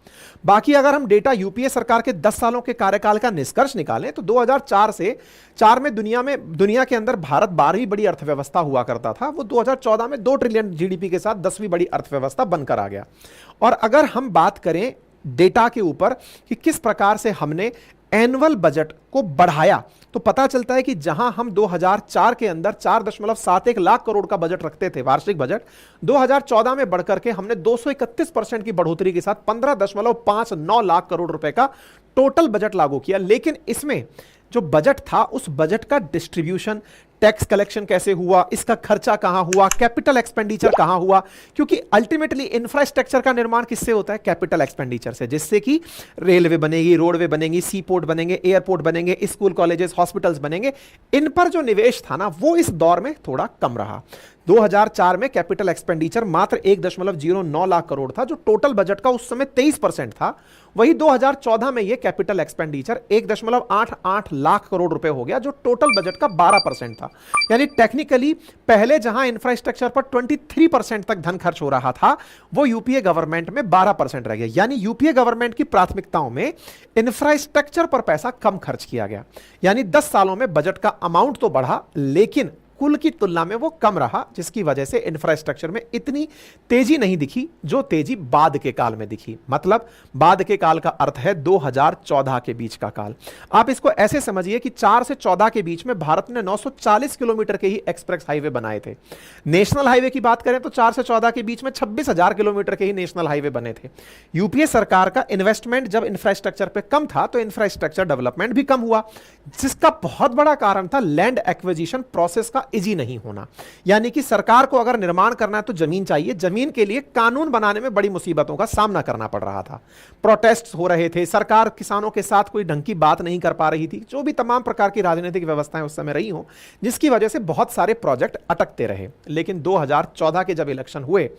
A: बाकी अगर हम डेटा यूपीए सरकार के 10 सालों के कार्यकाल का निष्कर्ष निकालें तो 2004 से 4 में दुनिया के अंदर भारत 12वीं बड़ी अर्थव्यवस्था हुआ करता था, वो 2014 में 2 ट्रिलियन जीडीपी के साथ 10वीं बड़ी अर्थव्यवस्था बनकर आ गया। और अगर हम बात करें डेटा के ऊपर कि किस प्रकार से हमने एनुअल बजट को बढ़ाया, तो पता चलता है कि जहां हम 2004 के अंदर 4.71 लाख करोड़ का बजट रखते थे, वार्षिक बजट, 2014 में बढ़कर के हमने 231% की बढ़ोतरी के साथ 15.59 लाख करोड़ रुपए का टोटल बजट लागू किया। लेकिन इसमें जो बजट था उस बजट का डिस्ट्रीब्यूशन, टैक्स कलेक्शन कैसे हुआ, इसका खर्चा कहां हुआ, कैपिटल एक्सपेंडिचर कहां हुआ, क्योंकि अल्टीमेटली इंफ्रास्ट्रक्चर का निर्माण किससे होता है? कैपिटल एक्सपेंडिचर से, जिससे कि रेलवे बनेगी, रोडवे बनेंगी, सी पोर्ट बनेंगे, एयरपोर्ट बनेंगे, स्कूल कॉलेजेस हॉस्पिटल्स बनेंगे। इन पर जो निवेश था ना वो इस दौर में थोड़ा कम रहा। 2004 में कैपिटल एक्सपेंडिचर मात्र 1.09 लाख करोड़ था जो टोटल बजट का उस समय 23% था। वही 2014 में यह कैपिटल एक्सपेंडिचर 1.88 लाख करोड़ रुपए हो गया जो टोटल बजट का 12% था। यानी टेक्निकली पहले जहां इंफ्रास्ट्रक्चर पर 23% तक धन खर्च हो रहा था वो यूपीए गवर्नमेंट में 12% रह गया। यानी यूपीए गवर्नमेंट की प्राथमिकताओं में इंफ्रास्ट्रक्चर पर पैसा कम खर्च किया गया। यानी 10 सालों में बजट का अमाउंट तो बढ़ा लेकिन कुल की तुलना में वो कम रहा, जिसकी वजह से इंफ्रास्ट्रक्चर में इतनी तेजी नहीं दिखी जो तेजी बाद के काल में दिखी। मतलब बाद के काल का अर्थ है 2014 के बीच का काल। आप इसको ऐसे समझिए कि 4 से 14 के बीच में भारत ने 940 किलोमीटर के ही एक्सप्रेस हाईवे बनाए थे। नेशनल हाईवे की बात करें तो 4 से 14 के बीच में 26,000 किलोमीटर के ही नेशनल हाईवे बने थे। यूपीए सरकार का इन्वेस्टमेंट जब इंफ्रास्ट्रक्चर पर कम था तो इंफ्रास्ट्रक्चर डेवलपमेंट भी कम हुआ, जिसका बहुत बड़ा कारण था लैंड एक्विजिशन प्रोसेस का इजी नहीं होना। यानी कि सरकार को अगर निर्माण करना है तो जमीन चाहिए, जमीन के लिए कानून बनाने में बड़ी मुसीबतों का सामना करना पड़ रहा था। प्रोटेस्ट हो रहे थे, सरकार किसानों के साथ कोई ढंग की बात नहीं कर पा रही थी, जो भी तमाम प्रकार की राजनीतिक व्यवस्थाएं उस समय रही हो, जिसकी वजह से बहुत सारे प्रोजेक्ट अटकते रहे। लेकिन 2014 के जब इलेक्शन हुए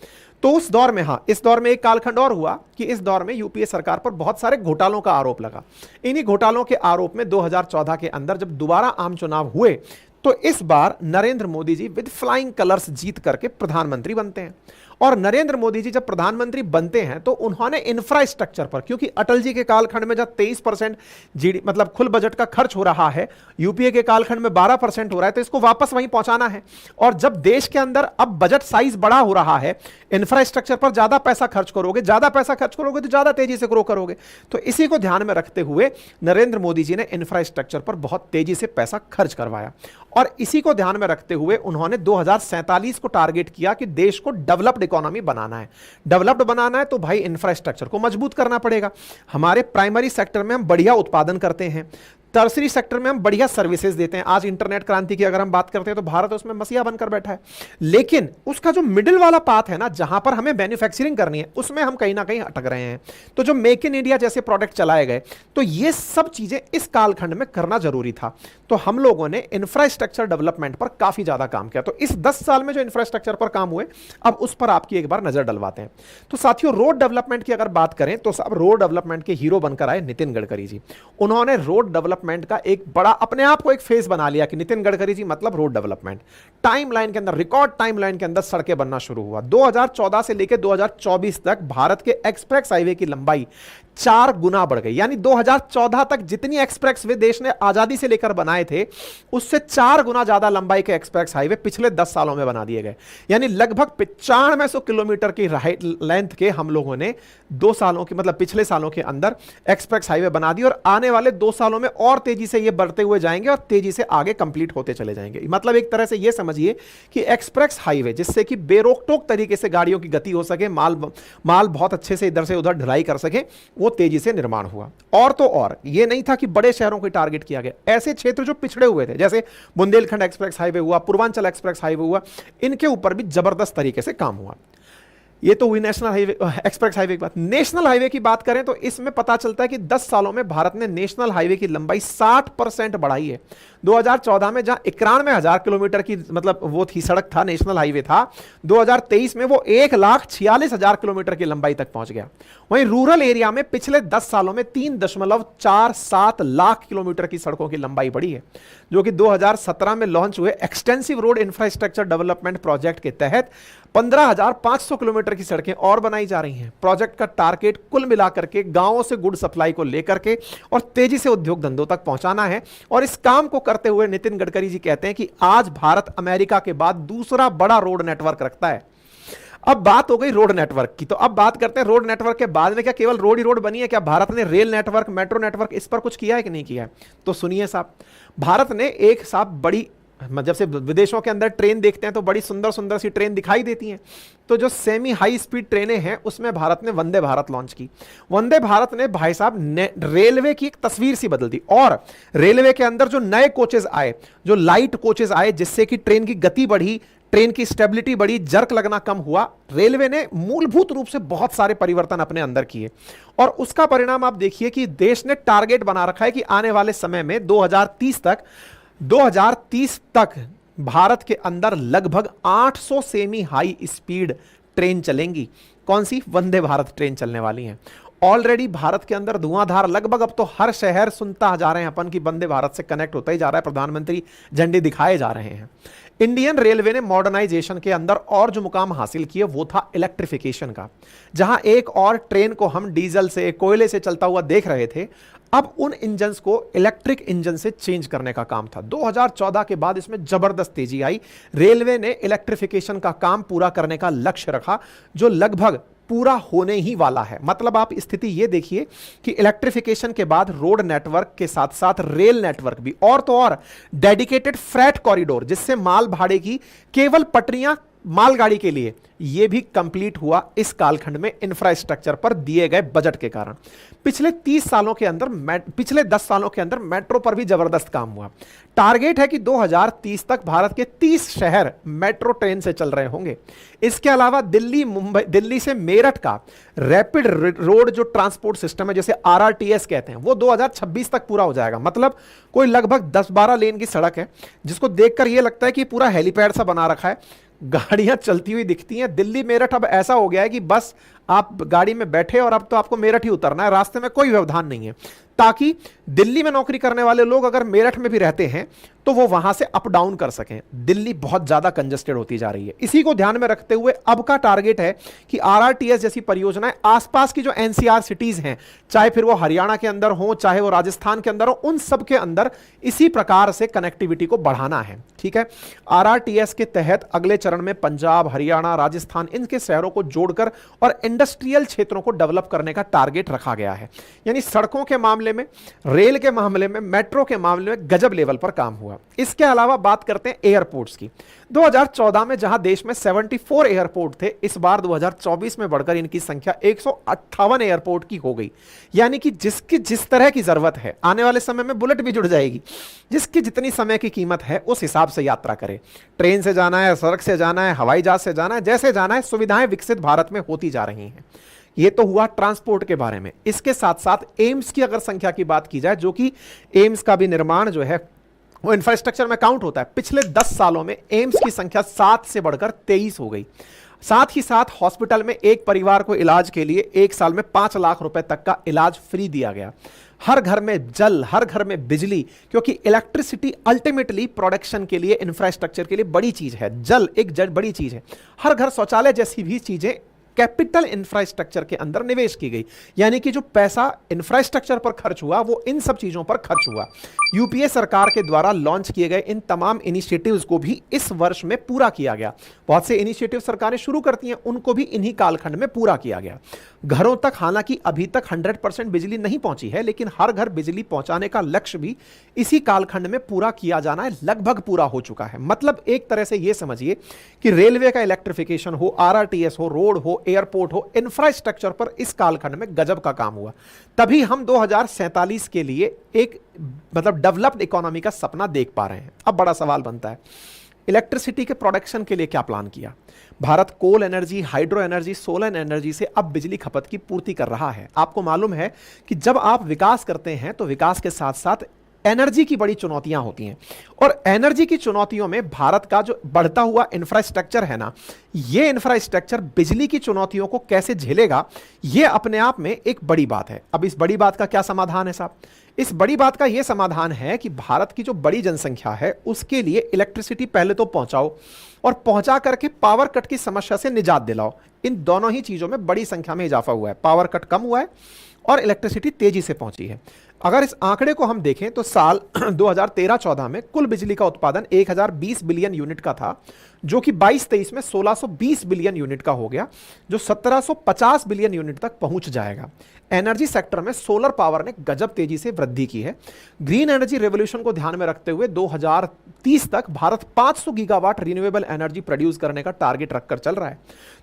A: तो उस दौर में, इस दौर में एक कालखंड और हुआ कि इस दौर में यूपीए सरकार पर बहुत सारे घोटालों का आरोप लगा। इन्हीं घोटालों के आरोप में 2014 के अंदर जब दोबारा आम चुनाव हुए तो इस बार Narendra Modi ji with flying colours जीत करके प्रधानमंत्री बनते हैं। और नरेंद्र मोदी जी जब प्रधानमंत्री बनते हैं तो उन्होंने इंफ्रास्ट्रक्चर पर, क्योंकि अटल जी के कालखंड में जब 23% जीडी मतलब कुल बजट का खर्च हो रहा है, यूपीए के कालखंड में 12% हो रहा है, तो इसको वापस वहीं पहुंचाना है। और जब देश के अंदर अब बजट साइज बड़ा हो रहा है, इंफ्रास्ट्रक्चर पर ज्यादा पैसा खर्च करोगे, ज्यादा पैसा खर्च करोगे तो ज्यादा तेजी से ग्रो करोगे। तो इसी को ध्यान में रखते हुए नरेंद्र मोदी जी ने इंफ्रास्ट्रक्चर पर बहुत तेजी से पैसा खर्च करवाया। और इसी को ध्यान में रखते हुए उन्होंने 2047 को टारगेट किया कि देश को डेवलप्ड इकोनॉमी बनाना है। डेवलप्ड बनाना है तो भाई इंफ्रास्ट्रक्चर को मजबूत करना पड़ेगा। हमारे प्राइमरी सेक्टर में हम बढ़िया उत्पादन करते हैं, टर्सरी सेक्टर में हम बढ़िया सर्विसेज देते हैं। आज इंटरनेट क्रांति की अगर हम बात करते हैं तो भारत उसमें मसीहा बनकर बैठा है। लेकिन उसका जो मिडिल वाला पाथ है ना, जहां पर हमें मैन्युफैक्चरिंग करनी है, उसमें हम कहीं ना कहीं अटक रहे हैं। तो जो मेक इन इंडिया जैसे प्रोडक्ट चलाए गए, तो ये सब चीजें इस कालखंड में करना जरूरी था। तो हम लोगों ने इंफ्रास्ट्रक्चर डेवलपमेंट पर काफी ज्यादा काम किया। तो इस 10 साल में जो इंफ्रास्ट्रक्चर पर काम हुए, अब उस पर आपकी एक बार नजर डलवाते हैं। तो साथियों, रोड डेवलपमेंट की अगर बात करें तो सब रोड डेवलपमेंट के हीरो बनकर आए नितिन गडकरी जी। उन्होंने रोड डेवलपमेंट का एक बड़ा अपने आप को एक फेज बना लिया कि नितिन गडकरी जी मतलब रोड डेवलपमेंट। टाइमलाइन के अंदर, रिकॉर्ड टाइमलाइन के अंदर सड़कें बनना शुरू हुआ। 2014 से लेकर 2024 तक भारत के एक्सप्रेस हाईवे की लंबाई 4 गुना बढ़ गई। यानी 2014 तक जितनी एक्सप्रेसवे देश ने आजादी से लेकर बनाए थे, उससे 4 गुना ज्यादा लंबाई के एक्सप्रेस हाईवे पिछले 10 सालों में बना दिए गए। यानी लगभग 9500 किलोमीटर की लेंथ के हम लोगों ने 2 सालों की, मतलब पिछले सालों के अंदर एक्सप्रेस हाईवे बना दी, और आने वाले 2 सालों में और तेजी से ये बढ़ते हुए जाएंगे और तेजी से आगे कंप्लीट होते चले जाएंगे। मतलब एक तरह से ये समझिए कि एक्सप्रेस हाईवे, जिससे कि बेरोक टोक तरीके से गाड़ियों की गति हो सके, माल बहुत अच्छे से इधर से उधर ढुलाई कर सके, वो तेजी से निर्माण हुआ। और तो और ये नहीं था कि बड़े शहरों को टारगेट किया गया, ऐसे क्षेत्र जो पिछड़े हुए थे, जैसे बुंदेलखंड एक्सप्रेस हाईवे हुआ, पूर्वांचल एक्सप्रेस हाईवे हुआ, इनके ऊपर भी जबरदस्त तरीके से काम हुआ। ये तो हुई नेशनल हाईवे, एक्सप्रेस हाईवे की बात। नेशनल हाईवे की बात करें तो इसमें पता चलता है कि 10 सालों में भारत ने नेशनल हाईवे की लंबाई 60% बढ़ाई है। 2014 में जहां 91,000 किलोमीटर की, मतलब वो थी, सड़क था, नेशनल हाईवे था, 2023 में वो 1,46,000 किलोमीटर की लंबाई तक पहुंच गया। वहीं रूरल एरिया में पिछले 10 सालों में 3.47 लाख किलोमीटर की सड़कों की लंबाई बढ़ी है, जो कि 2017 में लॉन्च हुए extensive road infrastructure development project के तहत 15,500 किलोमीटर की सड़कें और बनाई जा रही हैं। प्रोजेक्ट का टारगेट कुल मिलाकर के गांवों से गुड सप्लाई को लेकर के और तेजी से उद्योग धंधों तक पहुंचाना है। और इस काम को करते हुए नितिन गडकरी जी कहते हैं कि आज भारत अमेरिका के बाद दूसरा बड़ा रोड नेटवर्क रखता है। अब बात हो गई रोड नेटवर्क की, तो अब बात करते हैं रोड नेटवर्क के बाद में क्या केवल रोड ही रोड बनी है? क्या भारत ने रेल नेटवर्क, मेट्रो नेटवर्क, इस पर कुछ किया है कि नहीं किया है? तो सुनिए साहब, भारत ने एक साहब बड़ी, जब से विदेशों के अंदर ट्रेन देखते हैं तो बड़ी सुंदर सुंदर सी ट्रेन दिखाई देती हैं, तो जो सेमी हाई स्पीड ट्रेनें हैं उसमें भारत ने वंदे भारत लॉन्च की। वंदे भारत ने भाई साहब रेलवे की एक तस्वीर सी बदल दी, और रेलवे के अंदर जो नए कोचेज आए, जो लाइट कोचेज आए, जिससे कि ट्रेन की गति बढ़ी, ट्रेन की स्टेबिलिटी बढ़ी, जर्क लगना कम हुआ। रेलवे ने मूलभूत रूप से बहुत सारे परिवर्तन अपने अंदर किए, और उसका परिणाम आप देखिए कि देश ने टारगेट बना रखा है कि आने वाले समय में 2030 तक भारत के अंदर लगभग 800 सेमी हाई स्पीड ट्रेन चलेंगी। कौन सी? वंदे भारत ट्रेन चलने वाली हैं। ऑलरेडी भारत के अंदर धुआंधार लगभग, अब तो हर शहर सुनता जा रहे हैं अपन की वंदे भारत से कनेक्ट होता ही जा रहा है, प्रधानमंत्री झंडे दिखाए जा रहे हैं। इंडियन रेलवे ने मॉडर्नाइजेशन के अंदर और जो मुकाम हासिल किए वो था इलेक्ट्रिफिकेशन का। जहां एक और ट्रेन को हम डीजल से, कोयले से चलता हुआ देख रहे थे, अब उन इंजन्स को इलेक्ट्रिक इंजन से चेंज करने का काम था। 2014 के बाद इसमें जबरदस्त तेजी आई। रेलवे ने इलेक्ट्रिफिकेशन का काम पूरा करने का लक्ष्य रखा, जो लगभग पूरा होने ही वाला है। मतलब आप स्थिति ये देखिए कि इलेक्ट्रिफिकेशन के बाद रोड नेटवर्क के साथ साथ रेल नेटवर्क भी, और तो और डेडिकेटेड फ्रेट कॉरिडोर, जिससे माल भाड़े की केवल पटरियां मालगाड़ी के लिए, यह भी कंप्लीट हुआ इस कालखंड में इंफ्रास्ट्रक्चर पर दिए गए बजट के कारण। पिछले 10 सालों के अंदर मेट्रो पर भी जबरदस्त काम हुआ। टारगेट है कि 2030 तक भारत के 30 शहर मेट्रो ट्रेन से चल रहे होंगे। इसके अलावा दिल्ली से मेरठ का रैपिड रोड जो ट्रांसपोर्ट सिस्टम है, जैसे RRTS कहते हैं, वो 2026 तक पूरा हो जाएगा। मतलब कोई लगभग 10-12 लेन की सड़क है, जिसको देखकर यह लगता है कि पूरा हेलीपैड सा बना रखा है, गाड़ियां चलती हुई दिखती हैं। दिल्ली मेरठ अब ऐसा हो गया है कि बस आप गाड़ी में बैठे और अब तो आपको मेरठ ही उतरना है, रास्ते में कोई व्यवधान नहीं है, ताकि दिल्ली में नौकरी करने वाले लोग अगर मेरठ में भी रहते हैं तो वो वहां से अप डाउन कर सकें। दिल्ली बहुत ज्यादा कंजेस्टेड होती जा रही है। इसी को ध्यान में रखते हुए अब का टारगेट है कि RRTS जैसी परियोजनाएं आसपास की जो NCR सिटीज हैं, चाहे फिर वो हरियाणा के अंदर हो, चाहे वो राजस्थान के अंदर हो, उन सब के अंदर इसी प्रकार से कनेक्टिविटी को बढ़ाना है। ठीक है, RRTS के तहत अगले चरण में पंजाब, हरियाणा, राजस्थान, इनके शहरों को जोड़कर और इंडस्ट्रियल क्षेत्रों को डेवलप करने का टारगेट रखा गया है। यानी सड़कों के मामले में, रेल के मामले में, मेट्रो के मामले में गजब लेवल पर काम हुआ। इसके अलावा बात करते हैं एयरपोर्ट्स की। 2014 में जहां देश में 74 एयरपोर्ट थे, इस बार 2024 में बढ़कर इनकी संख्या 158 एयरपोर्ट की हो गई। यानी कि जिसकी जिस तरह की जरूरत है, आने वाले समय में बुलेट भी जुड़ जाएगी, जिसकी जितनी समय की कीमत है उस हिसाब से यात्रा करे। ट्रेन से जाना है, सड़क से जाना है, हवाई जहाज से जाना है, जैसे जाना है, सुविधाएं विकसित भारत में होती जा रही हैं। ये तो हुआ ट्रांसपोर्ट के बारे में। इसके साथ साथ एम्स की अगर संख्या की बात की जाए, जो कि एम्स का भी निर्माण जो है वो इंफ्रास्ट्रक्चर में काउंट होता है, पिछले 10 सालों में एम्स की संख्या 7 से बढ़कर 23 हो गई। साथ ही साथ हॉस्पिटल में एक परिवार को इलाज के लिए 1 साल में 5 लाख रुपए तक का इलाज फ्री दिया गया। हर घर में जल, हर घर में बिजली, क्योंकि इलेक्ट्रिसिटी अल्टीमेटली प्रोडक्शन के लिए, इंफ्रास्ट्रक्चर के लिए बड़ी चीज है। जल एक बड़ी चीज है। हर घर शौचालय जैसी भी चीजें कैपिटल इंफ्रास्ट्रक्चर के अंदर निवेश की गई, यानी कि जो पैसा इंफ्रास्ट्रक्चर पर खर्च हुआ वो इन सब चीजों पर खर्च हुआ। यूपीए सरकार के द्वारा लॉन्च किए गए इन तमाम इनिशिएटिव्स को भी इस वर्ष में पूरा किया गया। बहुत से इनिशिएटिव सरकारें शुरू करती हैं, उनको भी इन्हीं कालखंड में पूरा किया गया। घरों तक हालांकि अभी तक 100% बिजली नहीं पहुंची है, लेकिन हर घर बिजली पहुंचाने का लक्ष्य भी इसी कालखंड में पूरा किया जाना है, लगभग पूरा हो चुका है। मतलब एक तरह से यह समझिए कि रेलवे का इलेक्ट्रिफिकेशन हो, आरआरटीएस हो, रोड हो, एयरपोर्ट हो, इंफ्रास्ट्रक्चर पर इस कालखंड में गजब का काम हुआ। तभी हम 2047 के लिए एक मतलब डेवलप्ड इकोनॉमी का सपना देख पा रहे हैं। अब बड़ा सवाल बनता है, इलेक्ट्रिसिटी के प्रोडक्शन के लिए क्या प्लान किया? Bharat coal energy, hydro energy, solar energy से अब बिजली खपत की पूर्ति कर रहा है। आपको मालूम है कि जब आप विकास करते हैं तो विकास के साथ साथ एनर्जी की बड़ी चुनौतियां होती हैं, और एनर्जी की चुनौतियों में भारत का जो बढ़ता हुआ इंफ्रास्ट्रक्चर है ना, ये इंफ्रास्ट्रक्चर बिजली की चुनौतियों को कैसे झेलेगा, ये अपने आप में एक बड़ी बात है। अब इस बड़ी बात का क्या समाधान है साहब? इस बड़ी बात का यह समाधान है कि भारत की जो बड़ी जनसंख्या है उसके लिए इलेक्ट्रिसिटी पहले तो पहुंचाओ, और पहुंचा करके पावर कट की समस्या से निजात दिलाओ। इन दोनों ही चीजों में बड़ी संख्या में इजाफा हुआ है, पावर कट कम हुआ है और इलेक्ट्रिसिटी तेजी से पहुंची है। अगर इस आंकड़े को हम देखें तो साल 2013-14 में कुल बिजली का उत्पादन 1020 बिलियन यूनिट का था, जो कि 22-23 में 1620 बिलियन यूनिट का हो गया, जो 1750 बिलियन यूनिट तक पहुंच जाएगा। एनर्जी सेक्टर में सोलर पावर ने गजब तेजी से वृद्धि की है। ग्रीन एनर्जी रेवोल्यूशन को ध्यान में रखते हुए 2030 तक Bharat 500 gigawatt renewable energy produce करने का टारगेट रखकर चल रहा है।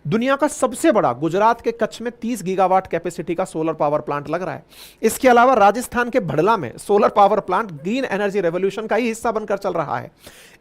A: दुनिया का सबसे बड़ा गुजरात के कच्छ में 30 गीगावाट कैपेसिटी का सोलर पावर प्लांट लग रहा है। इसके अलावा राजस्थान के भड़ला में solar power plant green energy revolution का ही हिस्सा बनकर चल रहा है।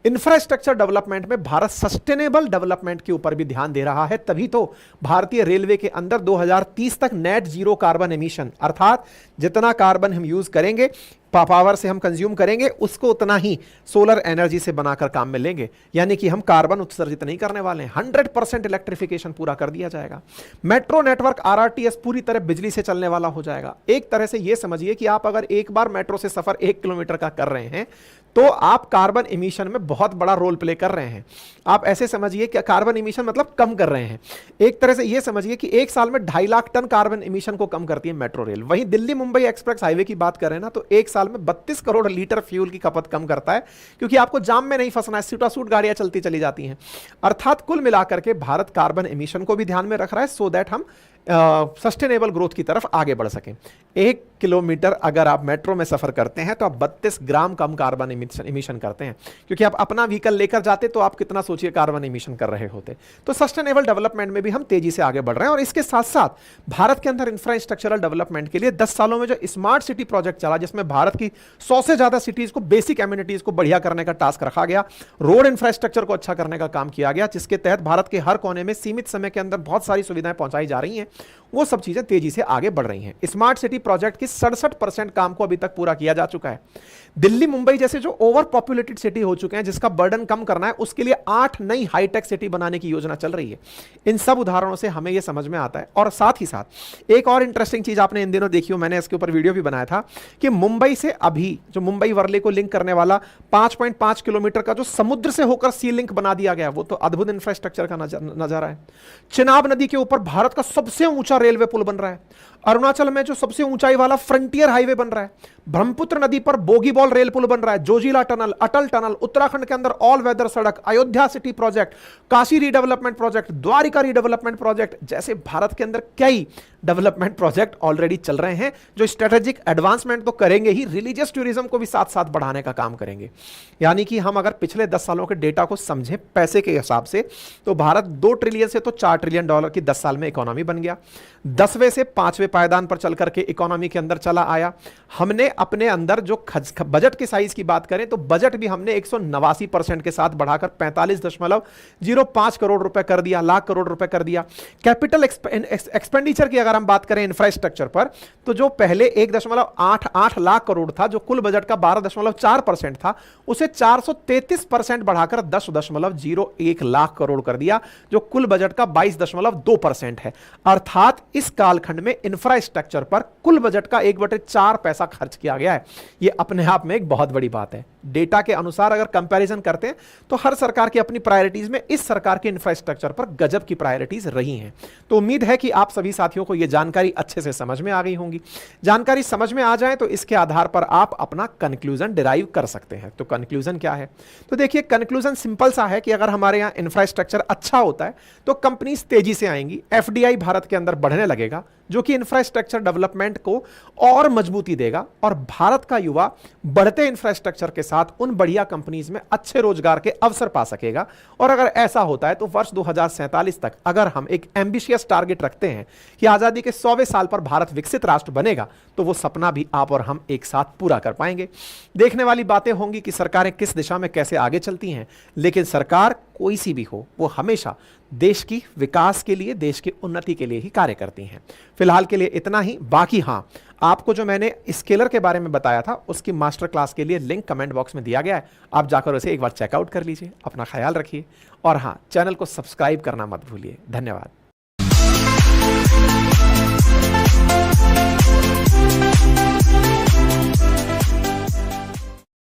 A: इंफ्रास्ट्रक्चर डेवलपमेंट में भारत सस्टेनेबल डेवलपमेंट के ऊपर भी ध्यान दे रहा है, तभी तो भारतीय रेलवे के अंदर 2030 तक नेट जीरो कार्बन एमिशन, अर्थात जितना कार्बन हम यूज करेंगे, पावर से हम कंज्यूम करेंगे, उसको उतना ही सोलर एनर्जी से बनाकर काम में लेंगे, यानी कि हम कार्बन उत्सर्जित नहीं करने वाले हैं। 100% इलेक्ट्रिफिकेशन पूरा कर दिया जाएगा। मेट्रो नेटवर्क आरआरटीएस पूरी तरह बिजली से चलने वाला हो जाएगा। एक तरह से यह समझिए कि आप अगर एक बार मेट्रो से सफर 1 किलोमीटर का कर रहे हैं तो आप कार्बन इमिशन में बहुत बड़ा रोल प्ले कर रहे हैं। आप ऐसे समझिए कि कार्बन इमिशन मतलब कम कर रहे हैं। एक तरह से यह समझिए कि एक साल में 2.5 लाख टन कार्बन इमिशन को कम करती है मेट्रो रेल। वहीं दिल्ली मुंबई एक्सप्रेस हाईवे की बात करें ना, तो एक साल में 32 करोड़ लीटर फ्यूल की खपत कम करता है, क्योंकि आपको जाम में नहीं फंसना है, सूटासूट गाड़ियां चलती चली जाती हैं। अर्थात कुल मिलाकर के भारत कार्बन इमिशन को भी ध्यान में रख रहा है, सो दैट हम सस्टेनेबल ग्रोथ की तरफ आगे बढ़ सकें। 1 किलोमीटर अगर आप मेट्रो में सफर करते हैं तो आप 32 ग्राम कम कार्बन इमिशन करते हैं, क्योंकि आप अपना व्हीकल लेकर जाते तो आप कितना सोचिए कार्बन इमिशन कर रहे होते। तो सस्टेनेबल डेवलपमेंट में भी हम तेजी से आगे बढ़ रहे हैं। और इसके साथ साथ भारत के अंदर इंफ्रास्ट्रक्चरल डेवलपमेंट के लिए 10 सालों में जो स्मार्ट सिटी प्रोजेक्ट चला, जिसमें भारत की 100 से ज्यादा सिटीज को बेसिक एम्यूनिटीज को बढ़िया करने का टास्क रखा गया, रोड इंफ्रास्ट्रक्चर को अच्छा करने का काम किया गया, जिसके तहत भारत के हर कोने में सीमित समय के अंदर बहुत सारी सुविधाएं पहुंचाई जा रही हैं, वो सब चीजें तेजी से आगे बढ़ रही हैं। स्मार्ट सिटी प्रोजेक्ट की 67% काम को अभी तक पूरा किया जा चुका है। दिल्ली मुंबई जैसे जो ओवर पॉपुलेटेड सिटी हो चुके हैं, जिसका बर्डन कम करना है, उसके लिए 8 नई हाईटेक सिटी बनाने की योजना चल रही है। इन सब उदाहरणों से हमें यह समझ में आता है। और साथ ही साथ एक और इंटरेस्टिंग चीज आपने इन दिनों देखी हो, मैंने इसके ऊपर वीडियो भी बनाया था, कि मुंबई से अभी जो मुंबई वर्ले को लिंक करने वाला 5.5 किलोमीटर का जो समुद्र से होकर सी लिंक बना दिया गया, वो तो अद्भुत इंफ्रास्ट्रक्चर का नजारा है। चिनाब नदी के ऊपर भारत का सबसे ऊंचा रेलवे पुल बन रहा है। अरुणाचल में जो सबसे ऊंचाई वाला फ्रंटियर हाईवे बन रहा है। ब्रह्मपुत्र नदी पर बोगीबॉल रेल पुल बन रहा है। जोजिला टनल, अटल टनल, उत्तराखंड के अंदर ऑल वेदर सड़क, Ayodhya city project, Kashi redevelopment project, Dwarika redevelopment project, जैसे भारत के अंदर कई डेवलपमेंट प्रोजेक्ट ऑलरेडी चल रहे हैं, जो स्ट्रेटेजिक एडवांसमेंट तो करेंगे ही, रिलीजियस टूरिज्म को भी साथ साथ बढ़ाने का काम करेंगे। यानी कि हम अगर पिछले 10 सालों के डेटा को समझें पैसे के हिसाब से, तो भारत 2 ट्रिलियन से तो 4 ट्रिलियन डॉलर की 10 साल में इकोनॉमी बन गया। 10वें से 5वें पायदान पर चल करके इकोनॉमी के अंदर चला आया। हमने अपने अंदर जो बजट के साइज की बात करें तो बजट भी हमने 189% के साथ बढ़ाकर 45.05 करोड़ रुपए कर दिया, लाख करोड़ रुपए कर दिया। कैपिटल एक्सपेंडिचर की अगर हम बात करें इंफ्रास्ट्रक्चर पर, तो जो पहले 1.88 लाख करोड़ था, जो कुल बजट का 12.4% था, उसे 433% बढ़ाकर 10.01 लाख करोड़ कर दिया, जो कुल बजट का 22.2% है। अर्थात इस कालखंड में इंफ्रास्ट्रक्चर पर कुल बजट का 1/4 पैसा खर्च किया गया है। यह अपने आप में एक बहुत बड़ी बात है। डेटा के अनुसार अगर कंपैरिजन करते हैं तो हर सरकार की अपनी प्रायोरिटीज में इस सरकार के इंफ्रास्ट्रक्चर पर गजब की प्रायोरिटीज रही हैं। तो उम्मीद है कि आप सभी साथियों को यह जानकारी अच्छे से समझ में आ गई होंगी। जानकारी समझ में आ जाए तो इसके आधार पर आप अपना कंक्लूजन डिराइव कर सकते हैं। तो कंक्लूजन क्या है? तो देखिए, कंक्लूजन सिंपल सा है कि अगर हमारे यहां इंफ्रास्ट्रक्चर अच्छा होता है तो कंपनीज तेजी से आएंगी, एफडीआई भारत के अंदर बढ़ने लगेगा, जो कि इंफ्रास्ट्रक्चर डेवलपमेंट को और मजबूती देगा, और भारत का युवा बढ़ते इंफ्रास्ट्रक्चर के साथ उन बढ़िया कंपनीज में अच्छे रोजगार के अवसर पा सकेगा। और अगर ऐसा होता है तो वर्ष 2047 तक अगर हम एक एम्बिशियस टारगेट रखते हैं कि आजादी के 100वें साल पर भारत विकसित राष्ट्र बनेगा, तो वो सपना भी आप और हम एक साथ पूरा कर पाएंगे। देखने वाली बातें होंगी कि सरकारें किस दिशा में कैसे आगे चलती हैं, लेकिन सरकार कोई सी भी हो, वो हमेशा देश की विकास के लिए, देश की उन्नति के लिए ही कार्य करती हैं। फिलहाल के लिए इतना ही। बाकी हाँ, आपको जो मैंने स्केलर के बारे में बताया था, उसकी मास्टर क्लास के लिए लिंक कमेंट बॉक्स में दिया गया है, आप जाकर उसे एक बार चेकआउट कर लीजिए। अपना ख्याल रखिए, और हाँ, चैनल को सब्सक्राइब करना मत भूलिए। धन्यवाद।